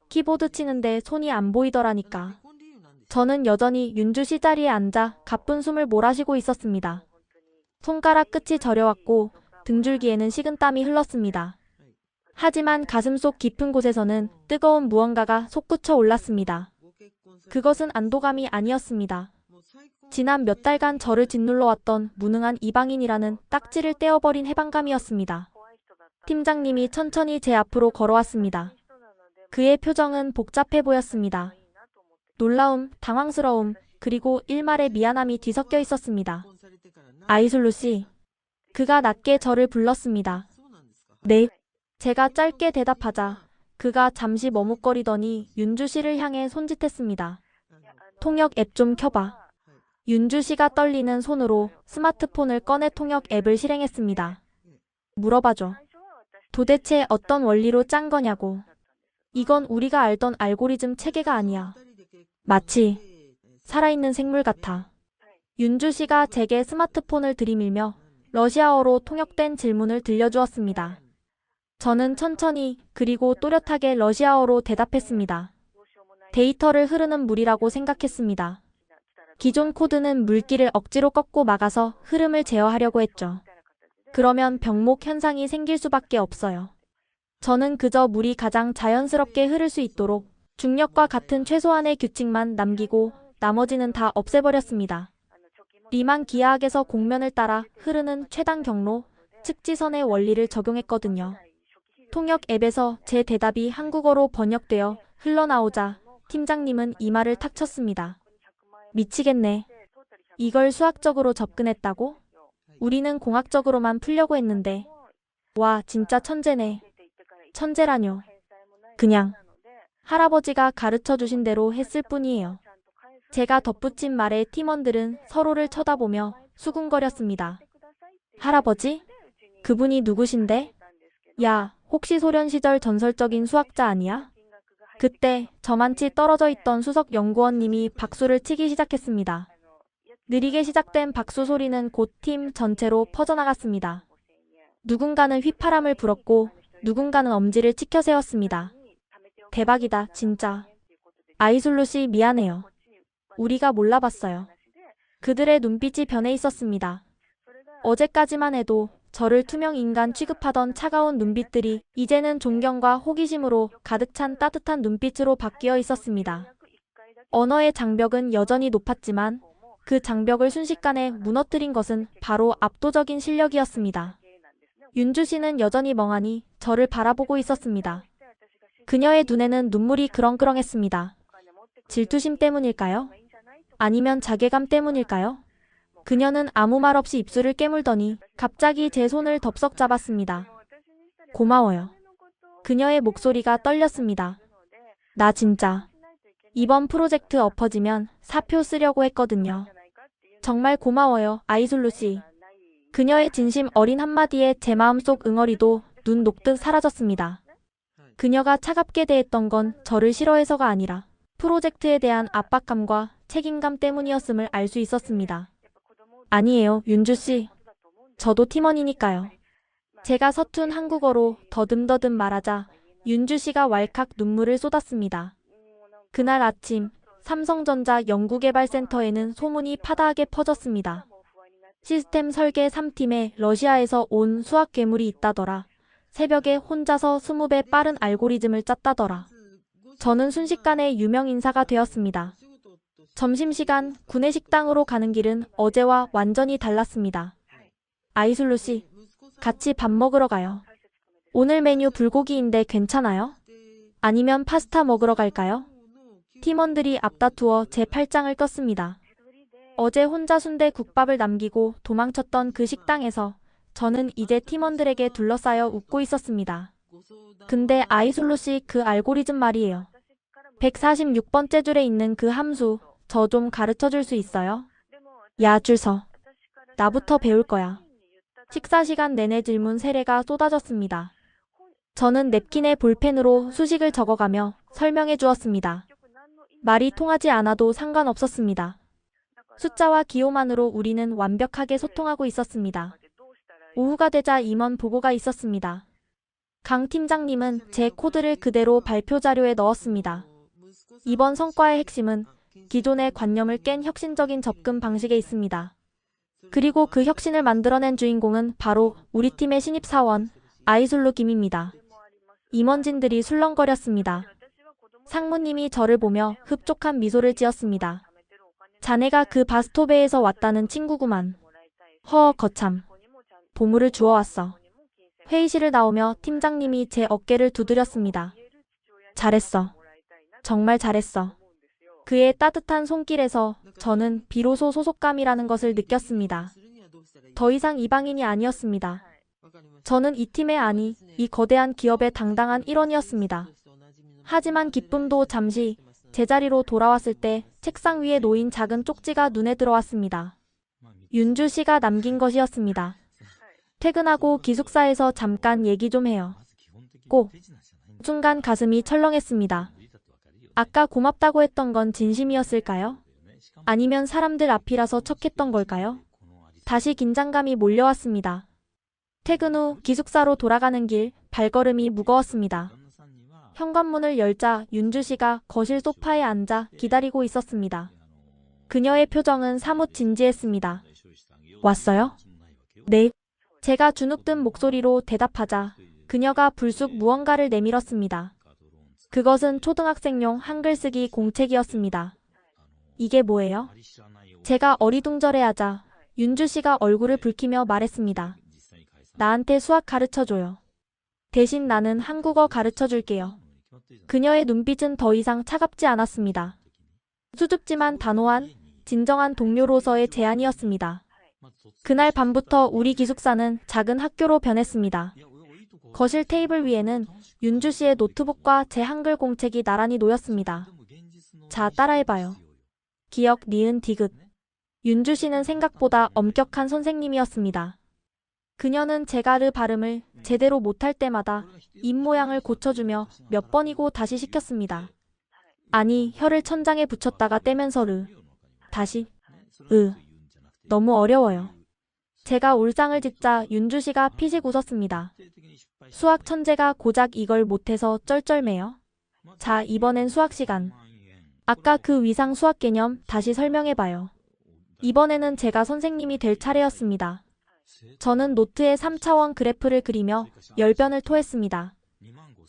키보드 치는데 손이 안 보이더라니까. 저는 여전히 윤주 씨 자리에 앉아 가쁜 숨을 몰아쉬고 있었습니다. 손가락 끝이 저려왔고 등줄기에는 식은땀이 흘렀습니다. 하지만 가슴속 깊은 곳에서는 뜨거운 무언가가 솟구쳐 올랐습니다. 그것은 안도감이 아니었습니다. 지난 몇 달간 저를 짓눌러왔던 무능한 이방인이라는 딱지를 떼어버린 해방감이었습니다. 팀장님이 천천히 제 앞으로 걸어왔습니다. 그의 표정은 복잡해 보였습니다. 놀라움, 당황스러움, 그리고 일말의 미안함이 뒤섞여 있었습니다. 아이솔루 씨. 그가 낮게 저를 불렀습니다. 네. 제가 짧게 대답하자 그가 잠시 머뭇거리더니 윤주 씨를 향해 손짓했습니다. 통역 앱 좀 켜봐. 윤주 씨가 떨리는 손으로 스마트폰을 꺼내 통역 앱을 실행했습니다. 물어봐줘. 도대체 어떤 원리로 짠 거냐고. 이건 우리가 알던 알고리즘 체계가 아니야. 마치 살아있는 생물 같아. 윤주 씨가 제게 스마트폰을 들이밀며 러시아어로 통역된 질문을 들려주었습니다. 저는 천천히 그리고 또렷하게 러시아어로 대답했습니다. 데이터를 흐르는 물이라고 생각했습니다. 기존 코드는 물기를 억지로 꺾고 막아서 흐름을 제어하려고 했죠. 그러면 병목 현상이 생길 수밖에 없어요. 저는 그저 물이 가장 자연스럽게 흐를 수 있도록 중력과 같은 최소한의 규칙만 남기고 나머지는 다 없애버렸습니다. 리만 기하학에서 공면을 따라 흐르는 최단 경로, 측지선의 원리를 적용했거든요. 통역 앱에서 제 대답이 한국어로 번역되어 흘러나오자 팀장님은 이마를 탁 쳤습니다. 미치겠네. 이걸 수학적으로 접근했다고? 우리는 공학적으로만 풀려고 했는데. 와, 진짜 천재네. 천재라뇨. 그냥 할아버지가 가르쳐 주신 대로 했을 뿐이에요. 제가 덧붙인 말에 팀원들은 서로를 쳐다보며 수군거렸습니다. 할아버지? 그분이 누구신데? 야, 혹시 소련 시절 전설적인 수학자 아니야? 그때 저만치 떨어져 있던 수석 연구원님이 박수를 치기 시작했습니다. 느리게 시작된 박수 소리는 곧 팀 전체로 퍼져나갔습니다. 누군가는 휘파람을 불었고 누군가는 엄지를 치켜 세웠습니다. 대박이다, 진짜. 아이술루 씨 미안해요. 우리가 몰라봤어요. 그들의 눈빛이 변해 있었습니다. 어제까지만 해도 저를 투명 인간 취급하던 차가운 눈빛들이 이제는 존경과 호기심으로 가득 찬 따뜻한 눈빛으로 바뀌어 있었습니다. 언어의 장벽은 여전히 높았지만 그 장벽을 순식간에 무너뜨린 것은 바로 압도적인 실력이었습니다. 윤주 씨는 여전히 멍하니 저를 바라보고 있었습니다. 그녀의 눈에는 눈물이 그렁그렁했습니다. 질투심 때문일까요? 아니면 자괴감 때문일까요? 그녀는 아무 말 없이 입술을 깨물더니 갑자기 제 손을 덥석 잡았습니다. 고마워요. 그녀의 목소리가 떨렸습니다. 나 진짜 이번 프로젝트 엎어지면 사표 쓰려고 했거든요. 정말 고마워요, 아이술루 씨. 그녀의 진심 어린 한마디에 제 마음속 응어리도 눈 녹듯 사라졌습니다. 그녀가 차갑게 대했던 건 저를 싫어해서가 아니라 프로젝트에 대한 압박감과 책임감 때문이었음을 알 수 있었습니다. 아니에요, 윤주 씨. 저도 팀원이니까요. 제가 서툰 한국어로 더듬더듬 말하자 윤주 씨가 왈칵 눈물을 쏟았습니다. 그날 아침 삼성전자 연구개발센터에는 소문이 파다하게 퍼졌습니다. 시스템 설계 3팀에 러시아에서 온 수학 괴물이 있다더라. 새벽에 혼자서 20배 빠른 알고리즘을 짰다더라. 저는 순식간에 유명 인사가 되었습니다. 점심시간 구내식당으로 가는 길은 어제와 완전히 달랐습니다. 아이술루 씨, 같이 밥 먹으러 가요. 오늘 메뉴 불고기인데 괜찮아요? 아니면 파스타 먹으러 갈까요? 팀원들이 앞다투어 제 팔짱을 꼈습니다. 어제 혼자 순대국밥을 남기고 도망쳤던 그 식당에서 저는 이제 팀원들에게 둘러싸여 웃고 있었습니다. 근데 아이술루 씨 그 알고리즘 말이에요. 146번째 줄에 있는 그 함수 저 좀 가르쳐 줄 수 있어요? 야, 줄 서. 나부터 배울 거야. 식사 시간 내내 질문 세례가 쏟아졌습니다. 저는 냅킨에 볼펜으로 수식을 적어가며 설명해 주었습니다. 말이 통하지 않아도 상관없었습니다. 숫자와 기호만으로 우리는 완벽하게 소통하고 있었습니다. 오후가 되자 임원 보고가 있었습니다. 강 팀장님은 제 코드를 그대로 발표 자료에 넣었습니다. 이번 성과의 핵심은 기존의 관념을 깬 혁신적인 접근 방식에 있습니다. 그리고 그 혁신을 만들어낸 주인공은 바로 우리 팀의 신입사원 아이술루 김입니다. 임원진들이 술렁거렸습니다. 상무님이 저를 보며 흡족한 미소를 지었습니다. 자네가 그 바스토베에서 왔다는 친구구만. 거참. 보물을 주워왔어. 회의실을 나오며 팀장님이 제 어깨를 두드렸습니다. 잘했어. 정말 잘했어. 그의 따뜻한 손길에서 저는 비로소 소속감이라는 것을 느꼈습니다. 더 이상 이방인이 아니었습니다. 저는 이 팀의 아니, 이 거대한 기업의 당당한 일원이었습니다. 하지만 기쁨도 잠시 제자리로 돌아왔을 때 책상 위에 놓인 작은 쪽지가 눈에 들어왔습니다. 윤주 씨가 남긴 것이었습니다. 퇴근하고 기숙사에서 잠깐 얘기 좀 해요. 꼭. 순간 가슴이 철렁했습니다. 아까 고맙다고 했던 건 진심이었을까요? 아니면 사람들 앞이라서 척했던 걸까요? 다시 긴장감이 몰려왔습니다. 퇴근 후 기숙사로 돌아가는 길 발걸음이 무거웠습니다. 현관문을 열자 윤주 씨가 거실 소파에 앉아 기다리고 있었습니다. 그녀의 표정은 사뭇 진지했습니다. 왔어요? 네. 제가 주눅든 목소리로 대답하자 그녀가 불쑥 무언가를 내밀었습니다. 그것은 초등학생용 한글 쓰기 공책이었습니다. 이게 뭐예요? 제가 어리둥절해하자 윤주 씨가 얼굴을 붉히며 말했습니다. 나한테 수학 가르쳐줘요. 대신 나는 한국어 가르쳐줄게요. 그녀의 눈빛은 더 이상 차갑지 않았습니다. 수줍지만 단호한, 진정한 동료로서의 제안이었습니다. 그날 밤부터 우리 기숙사는 작은 학교로 변했습니다. 거실 테이블 위에는 윤주 씨의 노트북과 제 한글 공책이 나란히 놓였습니다. 자, 따라해봐요. 기억, 니은, 디귿. 윤주 씨는 생각보다 엄격한 선생님이었습니다. 그녀는 제가 르 발음을 제대로 못할 때마다 입 모양을 고쳐주며 몇 번이고 다시 시켰습니다. 아니, 혀를 천장에 붙였다가 떼면서 르. 다시. 너무 어려워요. 제가 울상을 짓자 윤주 씨가 피식 웃었습니다. 수학 천재가 고작 이걸 못해서 쩔쩔매요. 자, 이번엔 수학 시간. 아까 그 위상 수학 개념 다시 설명해봐요. 이번에는 제가 선생님이 될 차례였습니다. 저는 노트에 3차원 그래프를 그리며 열변을 토했습니다.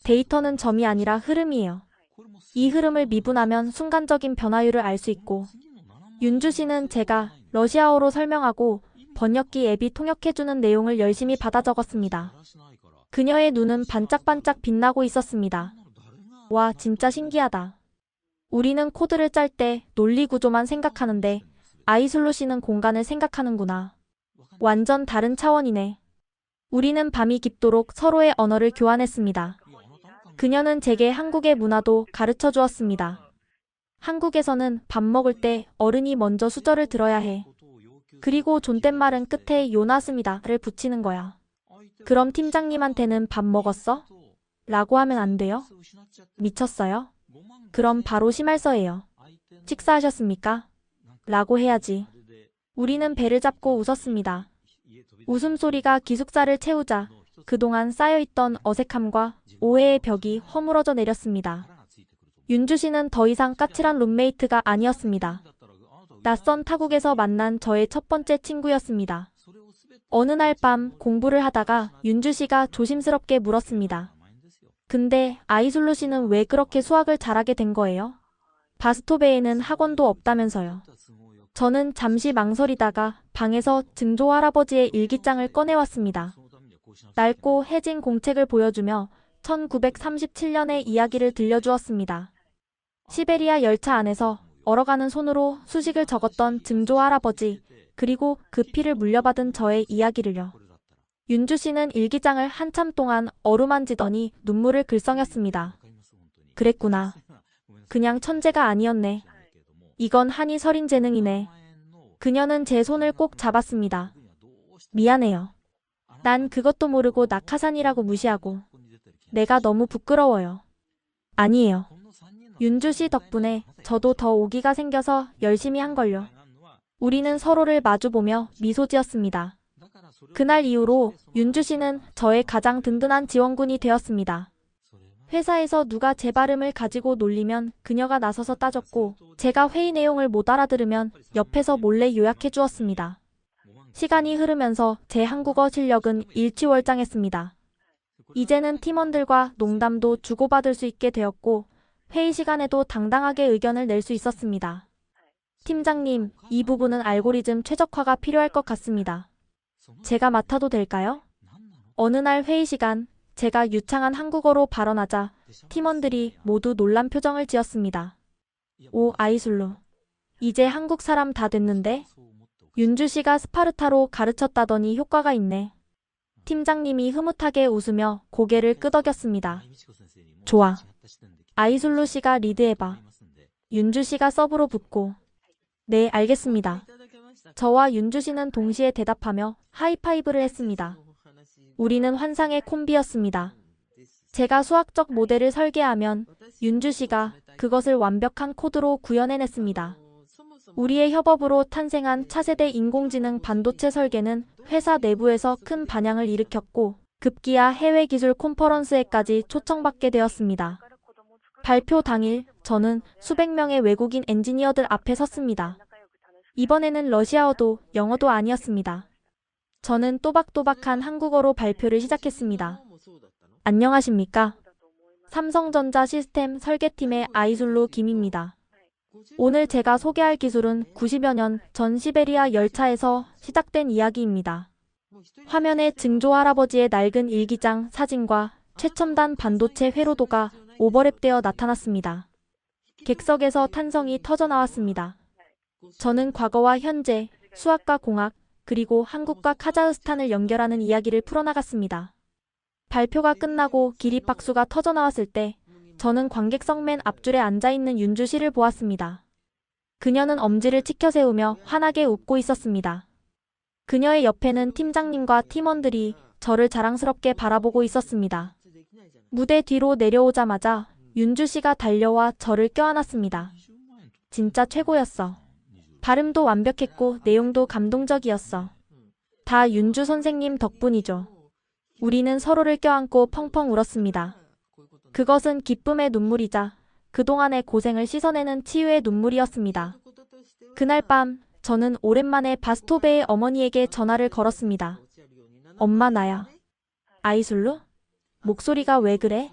데이터는 점이 아니라 흐름이에요. 이 흐름을 미분하면 순간적인 변화율을 알 수 있고, 윤주 씨는 제가 러시아어로 설명하고 번역기 앱이 통역해주는 내용을 열심히 받아 적었습니다. 그녀의 눈은 반짝반짝 빛나고 있었습니다. 와, 진짜 신기하다. 우리는 코드를 짤 때 논리 구조만 생각하는데 아이슬로 씨는 공간을 생각하는구나. 완전 다른 차원이네. 우리는 밤이 깊도록 서로의 언어를 교환했습니다. 그녀는 제게 한국의 문화도 가르쳐 주었습니다. 한국에서는 밥 먹을 때 어른이 먼저 수저를 들어야 해. 그리고 존댓말은 끝에 요나스미다를 붙이는 거야. 그럼 팀장님한테는 밥 먹었어? 라고 하면 안 돼요? 미쳤어요? 그럼 바로 심할서예요. 식사하셨습니까? 라고 해야지. 우리는 배를 잡고 웃었습니다. 웃음소리가 기숙사를 채우자 그동안 쌓여있던 어색함과 오해의 벽이 허물어져 내렸습니다. 윤주 씨는 더 이상 까칠한 룸메이트가 아니었습니다. 낯선 타국에서 만난 저의 첫 번째 친구였습니다. 어느 날 밤 공부를 하다가 윤주 씨가 조심스럽게 물었습니다. 근데 아이슬루 씨는 왜 그렇게 수학을 잘하게 된 거예요? 바스토베에는 학원도 없다면서요. 저는 잠시 망설이다가 방에서 증조 할아버지의 일기장을 꺼내왔습니다. 낡고 해진 공책을 보여주며 1937년의 이야기를 들려주었습니다. 시베리아 열차 안에서 얼어가는 손으로 수식을 적었던 증조 할아버지, 그리고 그 피를 물려받은 저의 이야기를요. 윤주 씨는 일기장을 한참 동안 어루만지더니 눈물을 글썽였습니다. 그랬구나. 그냥 천재가 아니었네. 이건 한이 서린 재능이네. 그녀는 제 손을 꼭 잡았습니다. 미안해요. 난 그것도 모르고 낙하산이라고 무시하고. 내가 너무 부끄러워요. 아니에요. 윤주 씨 덕분에 저도 더 오기가 생겨서 열심히 한걸요. 우리는 서로를 마주보며 미소 지었습니다. 그날 이후로 윤주 씨는 저의 가장 든든한 지원군이 되었습니다. 회사에서 누가 제 발음을 가지고 놀리면 그녀가 나서서 따졌고, 제가 회의 내용을 못 알아들으면 옆에서 몰래 요약해 주었습니다. 시간이 흐르면서 제 한국어 실력은 일취월장했습니다. 이제는 팀원들과 농담도 주고받을 수 있게 되었고, 회의 시간에도 당당하게 의견을 낼 수 있었습니다. 팀장님, 이 부분은 알고리즘 최적화가 필요할 것 같습니다. 제가 맡아도 될까요? 어느 날 회의 시간, 제가 유창한 한국어로 발언하자 팀원들이 모두 놀란 표정을 지었습니다. 오, 아이슬루. 이제 한국 사람 다 됐는데? 윤주 씨가 스파르타로 가르쳤다더니 효과가 있네. 팀장님이 흐뭇하게 웃으며 고개를 끄덕였습니다. 좋아. 아이슬루 씨가 리드해봐. 윤주 씨가 서브로 붙고. 네, 알겠습니다. 저와 윤주 씨는 동시에 대답하며 하이파이브를 했습니다. 우리는 환상의 콤비였습니다. 제가 수학적 모델을 설계하면 윤주 씨가 그것을 완벽한 코드로 구현해냈습니다. 우리의 협업으로 탄생한 차세대 인공지능 반도체 설계는 회사 내부에서 큰 반향을 일으켰고, 급기야 해외 기술 콘퍼런스에까지 초청받게 되었습니다. 발표 당일 저는 수백 명의 외국인 엔지니어들 앞에 섰습니다. 이번에는 러시아어도 영어도 아니었습니다. 저는 또박또박한 한국어로 발표를 시작했습니다. 안녕하십니까? 삼성전자 시스템 설계팀의 아이슬루 김입니다. 오늘 제가 소개할 기술은 90여 년 전 시베리아 열차에서 시작된 이야기입니다. 화면에 증조 할아버지의 낡은 일기장 사진과 최첨단 반도체 회로도가 오버랩되어 나타났습니다. 객석에서 탄성이 터져나왔습니다. 저는 과거와 현재, 수학과 공학, 그리고 한국과 카자흐스탄을 연결하는 이야기를 풀어나갔습니다. 발표가 끝나고 기립박수가 터져나왔을 때 저는 관객석 맨 앞줄에 앉아있는 윤주 씨를 보았습니다. 그녀는 엄지를 치켜세우며 환하게 웃고 있었습니다. 그녀의 옆에는 팀장님과 팀원들이 저를 자랑스럽게 바라보고 있었습니다. 무대 뒤로 내려오자마자 윤주 씨가 달려와 저를 껴안았습니다. 진짜 최고였어. 발음도 완벽했고 내용도 감동적이었어. 다 윤주 선생님 덕분이죠. 우리는 서로를 껴안고 펑펑 울었습니다. 그것은 기쁨의 눈물이자 그동안의 고생을 씻어내는 치유의 눈물이었습니다. 그날 밤 저는 오랜만에 바스토베의 어머니에게 전화를 걸었습니다. 엄마, 나야. 아이술루? 목소리가 왜 그래?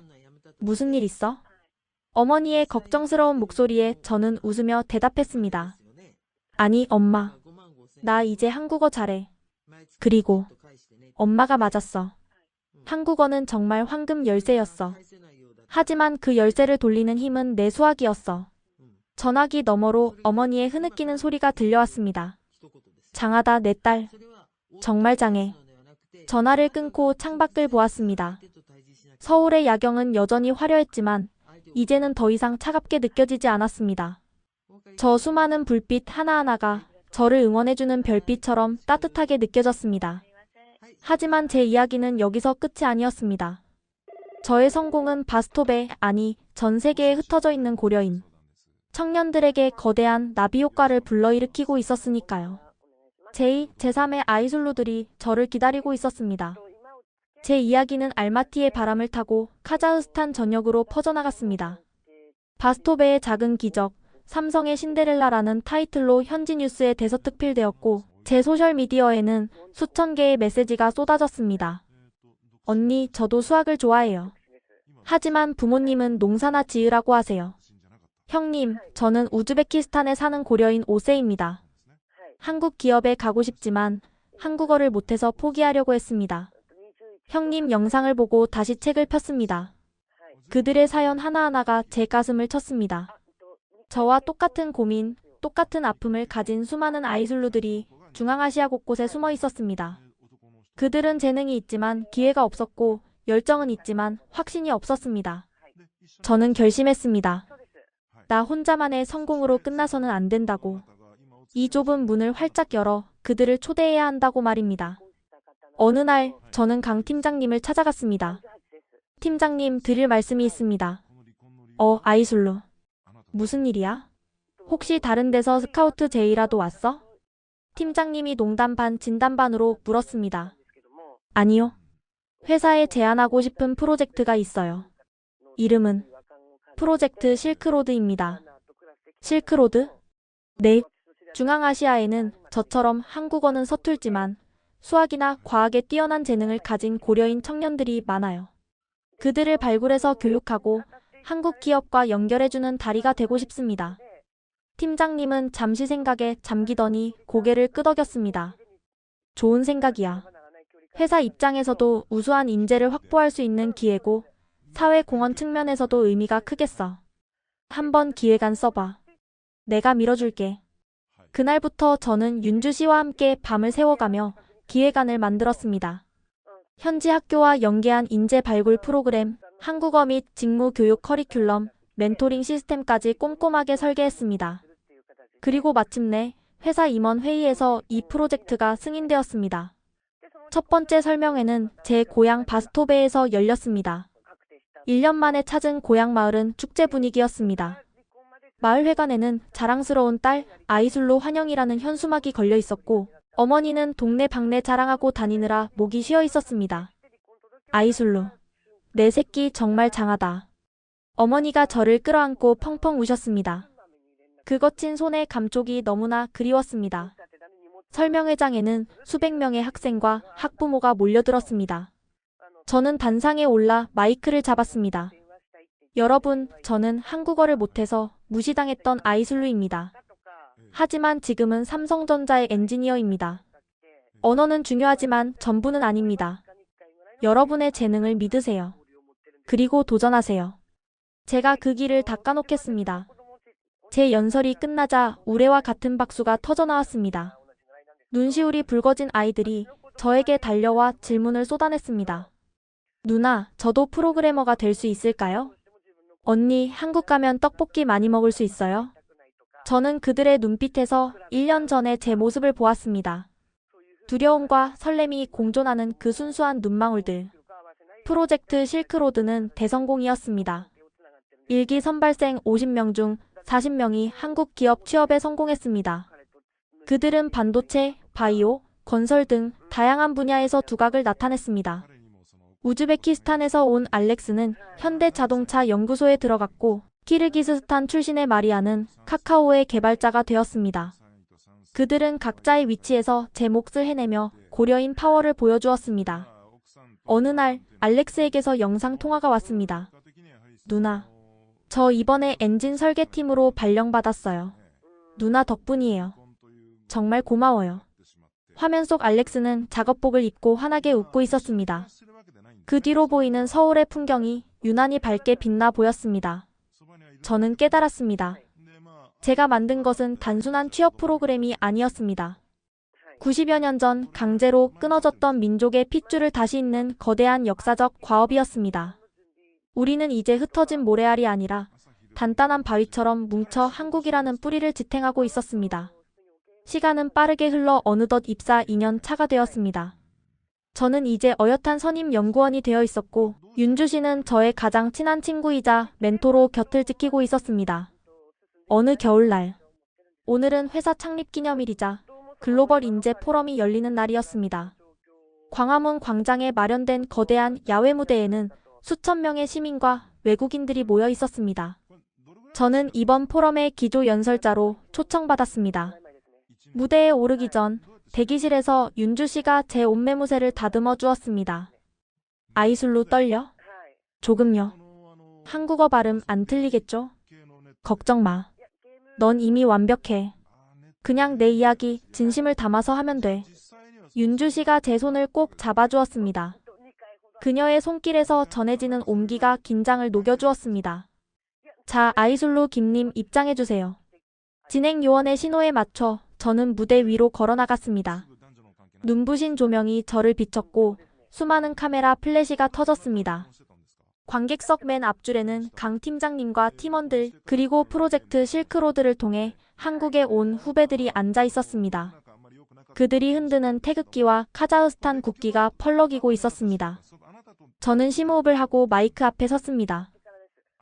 무슨 일 있어? 어머니의 걱정스러운 목소리에 저는 웃으며 대답했습니다. 아니, 엄마. 나 이제 한국어 잘해. 그리고 엄마가 맞았어. 한국어는 정말 황금 열쇠였어. 하지만 그 열쇠를 돌리는 힘은 내 수학이었어. 전화기 너머로 어머니의 흐느끼는 소리가 들려왔습니다. 장하다, 내 딸. 정말 장해. 전화를 끊고 창밖을 보았습니다. 서울의 야경은 여전히 화려했지만 이제는 더 이상 차갑게 느껴지지 않았습니다. 저 수많은 불빛 하나하나가 저를 응원해주는 별빛처럼 따뜻하게 느껴졌습니다. 하지만 제 이야기는 여기서 끝이 아니었습니다. 저의 성공은 바스토베, 아니 전 세계에 흩어져 있는 고려인 청년들에게 거대한 나비 효과를 불러일으키고 있었으니까요. 제2, 제3의 아이술루들이 저를 기다리고 있었습니다. 제 이야기는 알마티의 바람을 타고 카자흐스탄 전역으로 퍼져나갔습니다. 바스토베의 작은 기적, 삼성의 신데렐라라는 타이틀로 현지 뉴스에 대서특필되었고 제 소셜미디어에는 수천 개의 메시지가 쏟아졌습니다. 언니, 저도 수학을 좋아해요. 하지만 부모님은 농사나 지으라고 하세요. 형님, 저는 우즈베키스탄에 사는 고려인 오세입니다. 한국 기업에 가고 싶지만 한국어를 못해서 포기하려고 했습니다. 형님 영상을 보고 다시 책을 폈습니다. 그들의 사연 하나하나가 제 가슴을 쳤습니다. 저와 똑같은 고민, 똑같은 아픔을 가진 수많은 아이술루들이 중앙아시아 곳곳에 숨어 있었습니다. 그들은 재능이 있지만 기회가 없었고 열정은 있지만 확신이 없었습니다. 저는 결심했습니다. 나 혼자만의 성공으로 끝나서는 안 된다고. 이 좁은 문을 활짝 열어 그들을 초대해야 한다고 말입니다. 어느 날 저는 강 팀장님을 찾아갔습니다. 팀장님, 드릴 말씀이 있습니다. 아이술루. 무슨 일이야? 혹시 다른 데서 스카우트 제의라도 왔어? 팀장님이 농담 반 진담 반으로 물었습니다. 아니요. 회사에 제안하고 싶은 프로젝트가 있어요. 이름은 프로젝트 실크로드입니다. 실크로드? 네. 중앙아시아에는 저처럼 한국어는 서툴지만 수학이나 과학에 뛰어난 재능을 가진 고려인 청년들이 많아요. 그들을 발굴해서 교육하고 한국 기업과 연결해주는 다리가 되고 싶습니다. 팀장님은 잠시 생각에 잠기더니 고개를 끄덕였습니다. 좋은 생각이야. 회사 입장에서도 우수한 인재를 확보할 수 있는 기회고 사회공헌 측면에서도 의미가 크겠어. 한번 기획안 써봐. 내가 밀어줄게. 그날부터 저는 윤주 씨와 함께 밤을 새워가며 기획안을 만들었습니다. 현지 학교와 연계한 인재 발굴 프로그램, 한국어 및 직무 교육 커리큘럼, 멘토링 시스템까지 꼼꼼하게 설계했습니다. 그리고 마침내 회사 임원 회의에서 이 프로젝트가 승인되었습니다. 첫 번째 설명회는 제 고향 바스토베에서 열렸습니다. 1년 만에 찾은 고향 마을은 축제 분위기였습니다. 마을회관에는 자랑스러운 딸 아이술루 환영이라는 현수막이 걸려 있었고 어머니는 동네 방네 자랑하고 다니느라 목이 쉬어 있었습니다. 아이술루, 내 새끼 정말 장하다. 어머니가 저를 끌어안고 펑펑 우셨습니다. 그 거친 손의 감촉이 너무나 그리웠습니다. 설명회장에는 수백 명의 학생과 학부모가 몰려들었습니다. 저는 단상에 올라 마이크를 잡았습니다. 여러분, 저는 한국어를 못해서 무시당했던 아이술루입니다. 하지만 지금은 삼성전자의 엔지니어입니다. 언어는 중요하지만 전부는 아닙니다. 여러분의 재능을 믿으세요. 그리고 도전하세요. 제가 그 길을 닦아놓겠습니다. 제 연설이 끝나자 우레와 같은 박수가 터져나왔습니다. 눈시울이 붉어진 아이들이 저에게 달려와 질문을 쏟아냈습니다. 누나, 저도 프로그래머가 될 수 있을까요? 언니, 한국 가면 떡볶이 많이 먹을 수 있어요? 저는 그들의 눈빛에서 1년 전에 제 모습을 보았습니다. 두려움과 설렘이 공존하는 그 순수한 눈망울들. 프로젝트 실크로드는 대성공이었습니다. 일기 선발생 50명 중 40명이 한국 기업 취업에 성공했습니다. 그들은 반도체, 바이오, 건설 등 다양한 분야에서 두각을 나타냈습니다. 우즈베키스탄에서 온 알렉스는 현대자동차 연구소에 들어갔고 키르기스스탄 출신의 마리아는 카카오의 개발자가 되었습니다. 그들은 각자의 위치에서 제 몫을 해내며 고려인 파워를 보여주었습니다. 어느 날 알렉스에게서 영상 통화가 왔습니다. 누나, 저 이번에 엔진 설계팀으로 발령받았어요. 누나 덕분이에요. 정말 고마워요. 화면 속 알렉스는 작업복을 입고 환하게 웃고 있었습니다. 그 뒤로 보이는 서울의 풍경이 유난히 밝게 빛나 보였습니다. 저는 깨달았습니다. 제가 만든 것은 단순한 취업 프로그램이 아니었습니다. 90여 년 전 강제로 끊어졌던 민족의 핏줄을 다시 잇는 거대한 역사적 과업이었습니다. 우리는 이제 흩어진 모래알이 아니라 단단한 바위처럼 뭉쳐 한국이라는 뿌리를 지탱하고 있었습니다. 시간은 빠르게 흘러 어느덧 입사 2년 차가 되었습니다. 저는 이제 어엿한 선임 연구원이 되어 있었고 윤주 씨는 저의 가장 친한 친구이자 멘토로 곁을 지키고 있었습니다. 어느 겨울날, 오늘은 회사 창립 기념일이자 글로벌 인재 포럼이 열리는 날이었습니다. 광화문 광장에 마련된 거대한 야외 무대에는 수천 명의 시민과 외국인들이 모여 있었습니다. 저는 이번 포럼의 기조 연설자로 초청받았습니다. 무대에 오르기 전 대기실에서 윤주 씨가 제 옷매무새를 다듬어 주었습니다. 아이술로 떨려? 조금요. 한국어 발음 안 틀리겠죠? 걱정 마. 넌 이미 완벽해. 그냥 내 이야기 진심을 담아서 하면 돼. 윤주 씨가 제 손을 꼭 잡아주었습니다. 그녀의 손길에서 전해지는 온기가 긴장을 녹여주었습니다. 자, 아이술로 김님 입장해주세요. 진행 요원의 신호에 맞춰 저는 무대 위로 걸어나갔습니다. 눈부신 조명이 저를 비췄고 수많은 카메라 플래시가 터졌습니다. 관객석 맨 앞줄에는 강 팀장님과 팀원들 그리고 프로젝트 실크로드를 통해 한국에 온 후배들이 앉아 있었습니다. 그들이 흔드는 태극기와 카자흐스탄 국기가 펄럭이고 있었습니다. 저는 심호흡을 하고 마이크 앞에 섰습니다.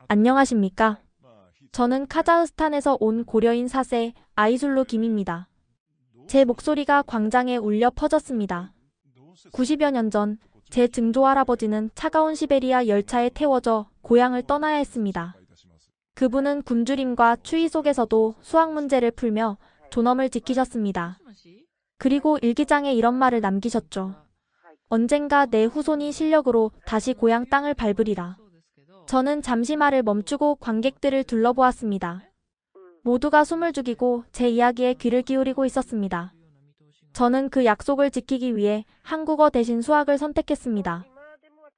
안녕하십니까? 저는 카자흐스탄에서 온 고려인 4세 아이술로 김입니다. 제 목소리가 광장에 울려 퍼졌습니다. 90여 년 전 제 증조 할아버지는 차가운 시베리아 열차에 태워져 고향을 떠나야 했습니다. 그분은 굶주림과 추위 속에서도 수학 문제를 풀며 존엄을 지키셨습니다. 그리고 일기장에 이런 말을 남기셨죠. 언젠가 내 후손이 실력으로 다시 고향 땅을 밟으리라. 저는 잠시 말을 멈추고 관객들을 둘러보았습니다. 모두가 숨을 죽이고 제 이야기에 귀를 기울이고 있었습니다. 저는 그 약속을 지키기 위해 한국어 대신 수학을 선택했습니다.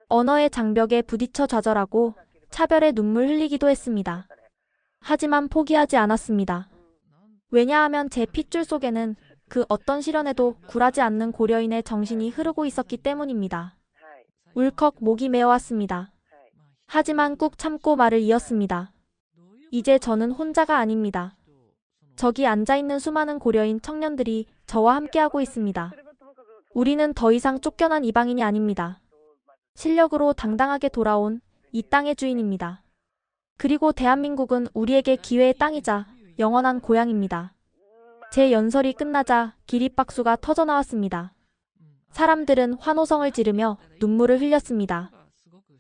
언어의 장벽에 부딪혀 좌절하고 차별의 눈물 흘리기도 했습니다. 하지만 포기하지 않았습니다. 왜냐하면 제 핏줄 속에는 그 어떤 시련에도 굴하지 않는 고려인의 정신이 흐르고 있었기 때문입니다. 울컥 목이 메어왔습니다. 하지만 꾹 참고 말을 이었습니다. 이제 저는 혼자가 아닙니다. 저기 앉아있는 수많은 고려인 청년들이 저와 함께하고 있습니다. 우리는 더 이상 쫓겨난 이방인이 아닙니다. 실력으로 당당하게 돌아온 이 땅의 주인입니다. 그리고 대한민국은 우리에게 기회의 땅이자 영원한 고향입니다. 제 연설이 끝나자 기립박수가 터져나왔습니다. 사람들은 환호성을 지르며 눈물을 흘렸습니다.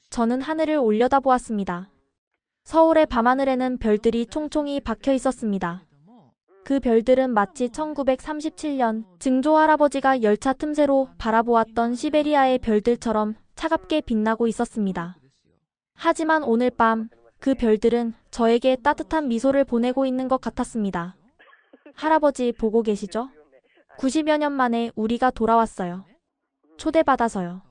저는 하늘을 올려다보았습니다. 서울의 밤하늘에는 별들이 총총히 박혀 있었습니다. 그 별들은 마치 1937년 증조 할아버지가 열차 틈새로 바라보았던 시베리아의 별들처럼 차갑게 빛나고 있었습니다. 하지만 오늘 밤 그 별들은 저에게 따뜻한 미소를 보내고 있는 것 같았습니다. 할아버지 보고 계시죠? 90여 년 만에 우리가 돌아왔어요. 초대받아서요.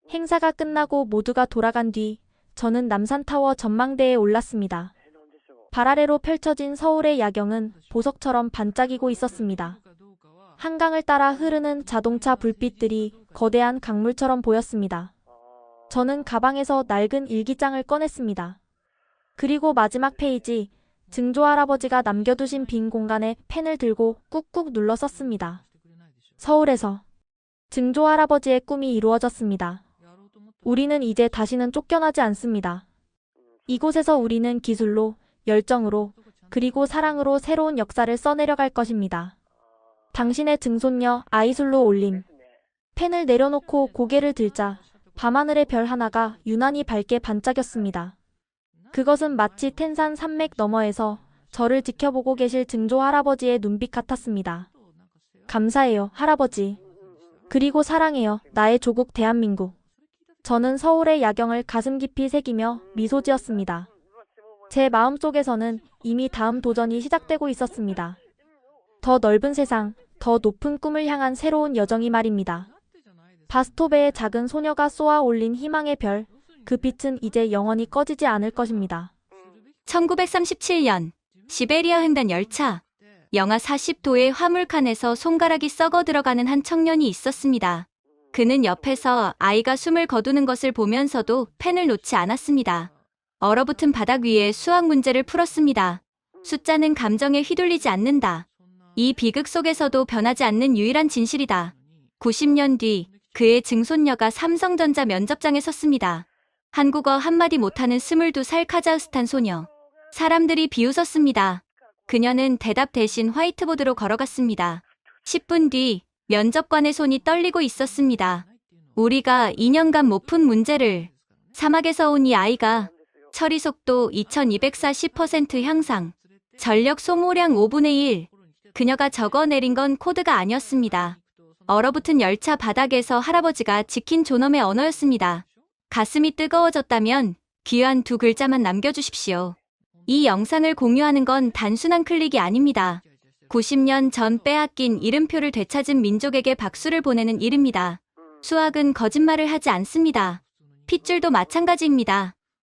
행사가 끝나고 모두가 돌아간 뒤 저는 남산타워 전망대에 올랐습니다. 발 아래로 펼쳐진 서울의 야경은 보석처럼 반짝이고 있었습니다. 한강을 따라 흐르는 자동차 불빛들이 거대한 강물처럼 보였습니다. 저는 가방에서 낡은 일기장을 꺼냈습니다. 그리고 마지막 페이지, 증조 할아버지가 남겨두신 빈 공간에 펜을 들고 꾹꾹 눌러 썼습니다. 서울에서 증조 할아버지의 꿈이 이루어졌습니다. 우리는 이제 다시는 쫓겨나지 않습니다. 이곳에서 우리는 기술로, 열정으로, 그리고 사랑으로 새로운 역사를 써내려갈 것입니다. 당신의 증손녀 아이술로 올림. 펜을 내려놓고 고개를 들자 밤하늘의 별 하나가 유난히 밝게 반짝였습니다. 그것은 마치 텐산 산맥 너머에서 저를 지켜보고 계실 증조 할아버지의 눈빛 같았습니다. 감사해요, 할아버지. 그리고 사랑해요, 나의 조국 대한민국. 저는 서울의 야경을 가슴 깊이 새기며 미소 지었습니다. 제 마음속에서는 이미 다음 도전이 시작되고 있었습니다. 더 넓은 세상, 더 높은 꿈을 향한 새로운 여정이 말입니다. 바스토베의 작은 소녀가 쏘아 올린 희망의 별, 그 빛은 이제 영원히 꺼지지 않을 것입니다. 1937년 시베리아 횡단 열차. 영하 40도의 화물칸에서 손가락이 썩어 들어가는 한 청년이 있었습니다. 그는 옆에서 아이가 숨을 거두는 것을 보면서도 펜을 놓지 않았습니다. 얼어붙은 바닥 위에 수학 문제를 풀었습니다. 숫자는 감정에 휘둘리지 않는다. 이 비극 속에서도 변하지 않는 유일한 진실이다. 90년 뒤 그의 증손녀가 삼성전자 면접장에 섰습니다. 한국어 한마디 못하는 22살 카자흐스탄 소녀. 사람들이 비웃었습니다. 그녀는 대답 대신 화이트보드로 걸어갔습니다. 10분 뒤 면접관의 손이 떨리고 있었습니다. 우리가 2년간 못 푼 문제를. 사막에서 온 이 아이가 처리 속도 2240% 향상, 전력 소모량 5분의 1. 그녀가 적어내린 건 코드가 아니었습니다. 얼어붙은 열차 바닥에서 할아버지가 지킨 존엄의 언어였습니다. 가슴이 뜨거워졌다면 귀한 두 글자만 남겨주십시오. 이 영상을 공유하는 건 단순한 클릭이 아닙니다. 90년 전 빼앗긴 이름표를 되찾은 민족에게 박수를 보내는 일입니다. 수학은 거짓말을 하지 않습니다. 핏줄도 마찬가지입니다.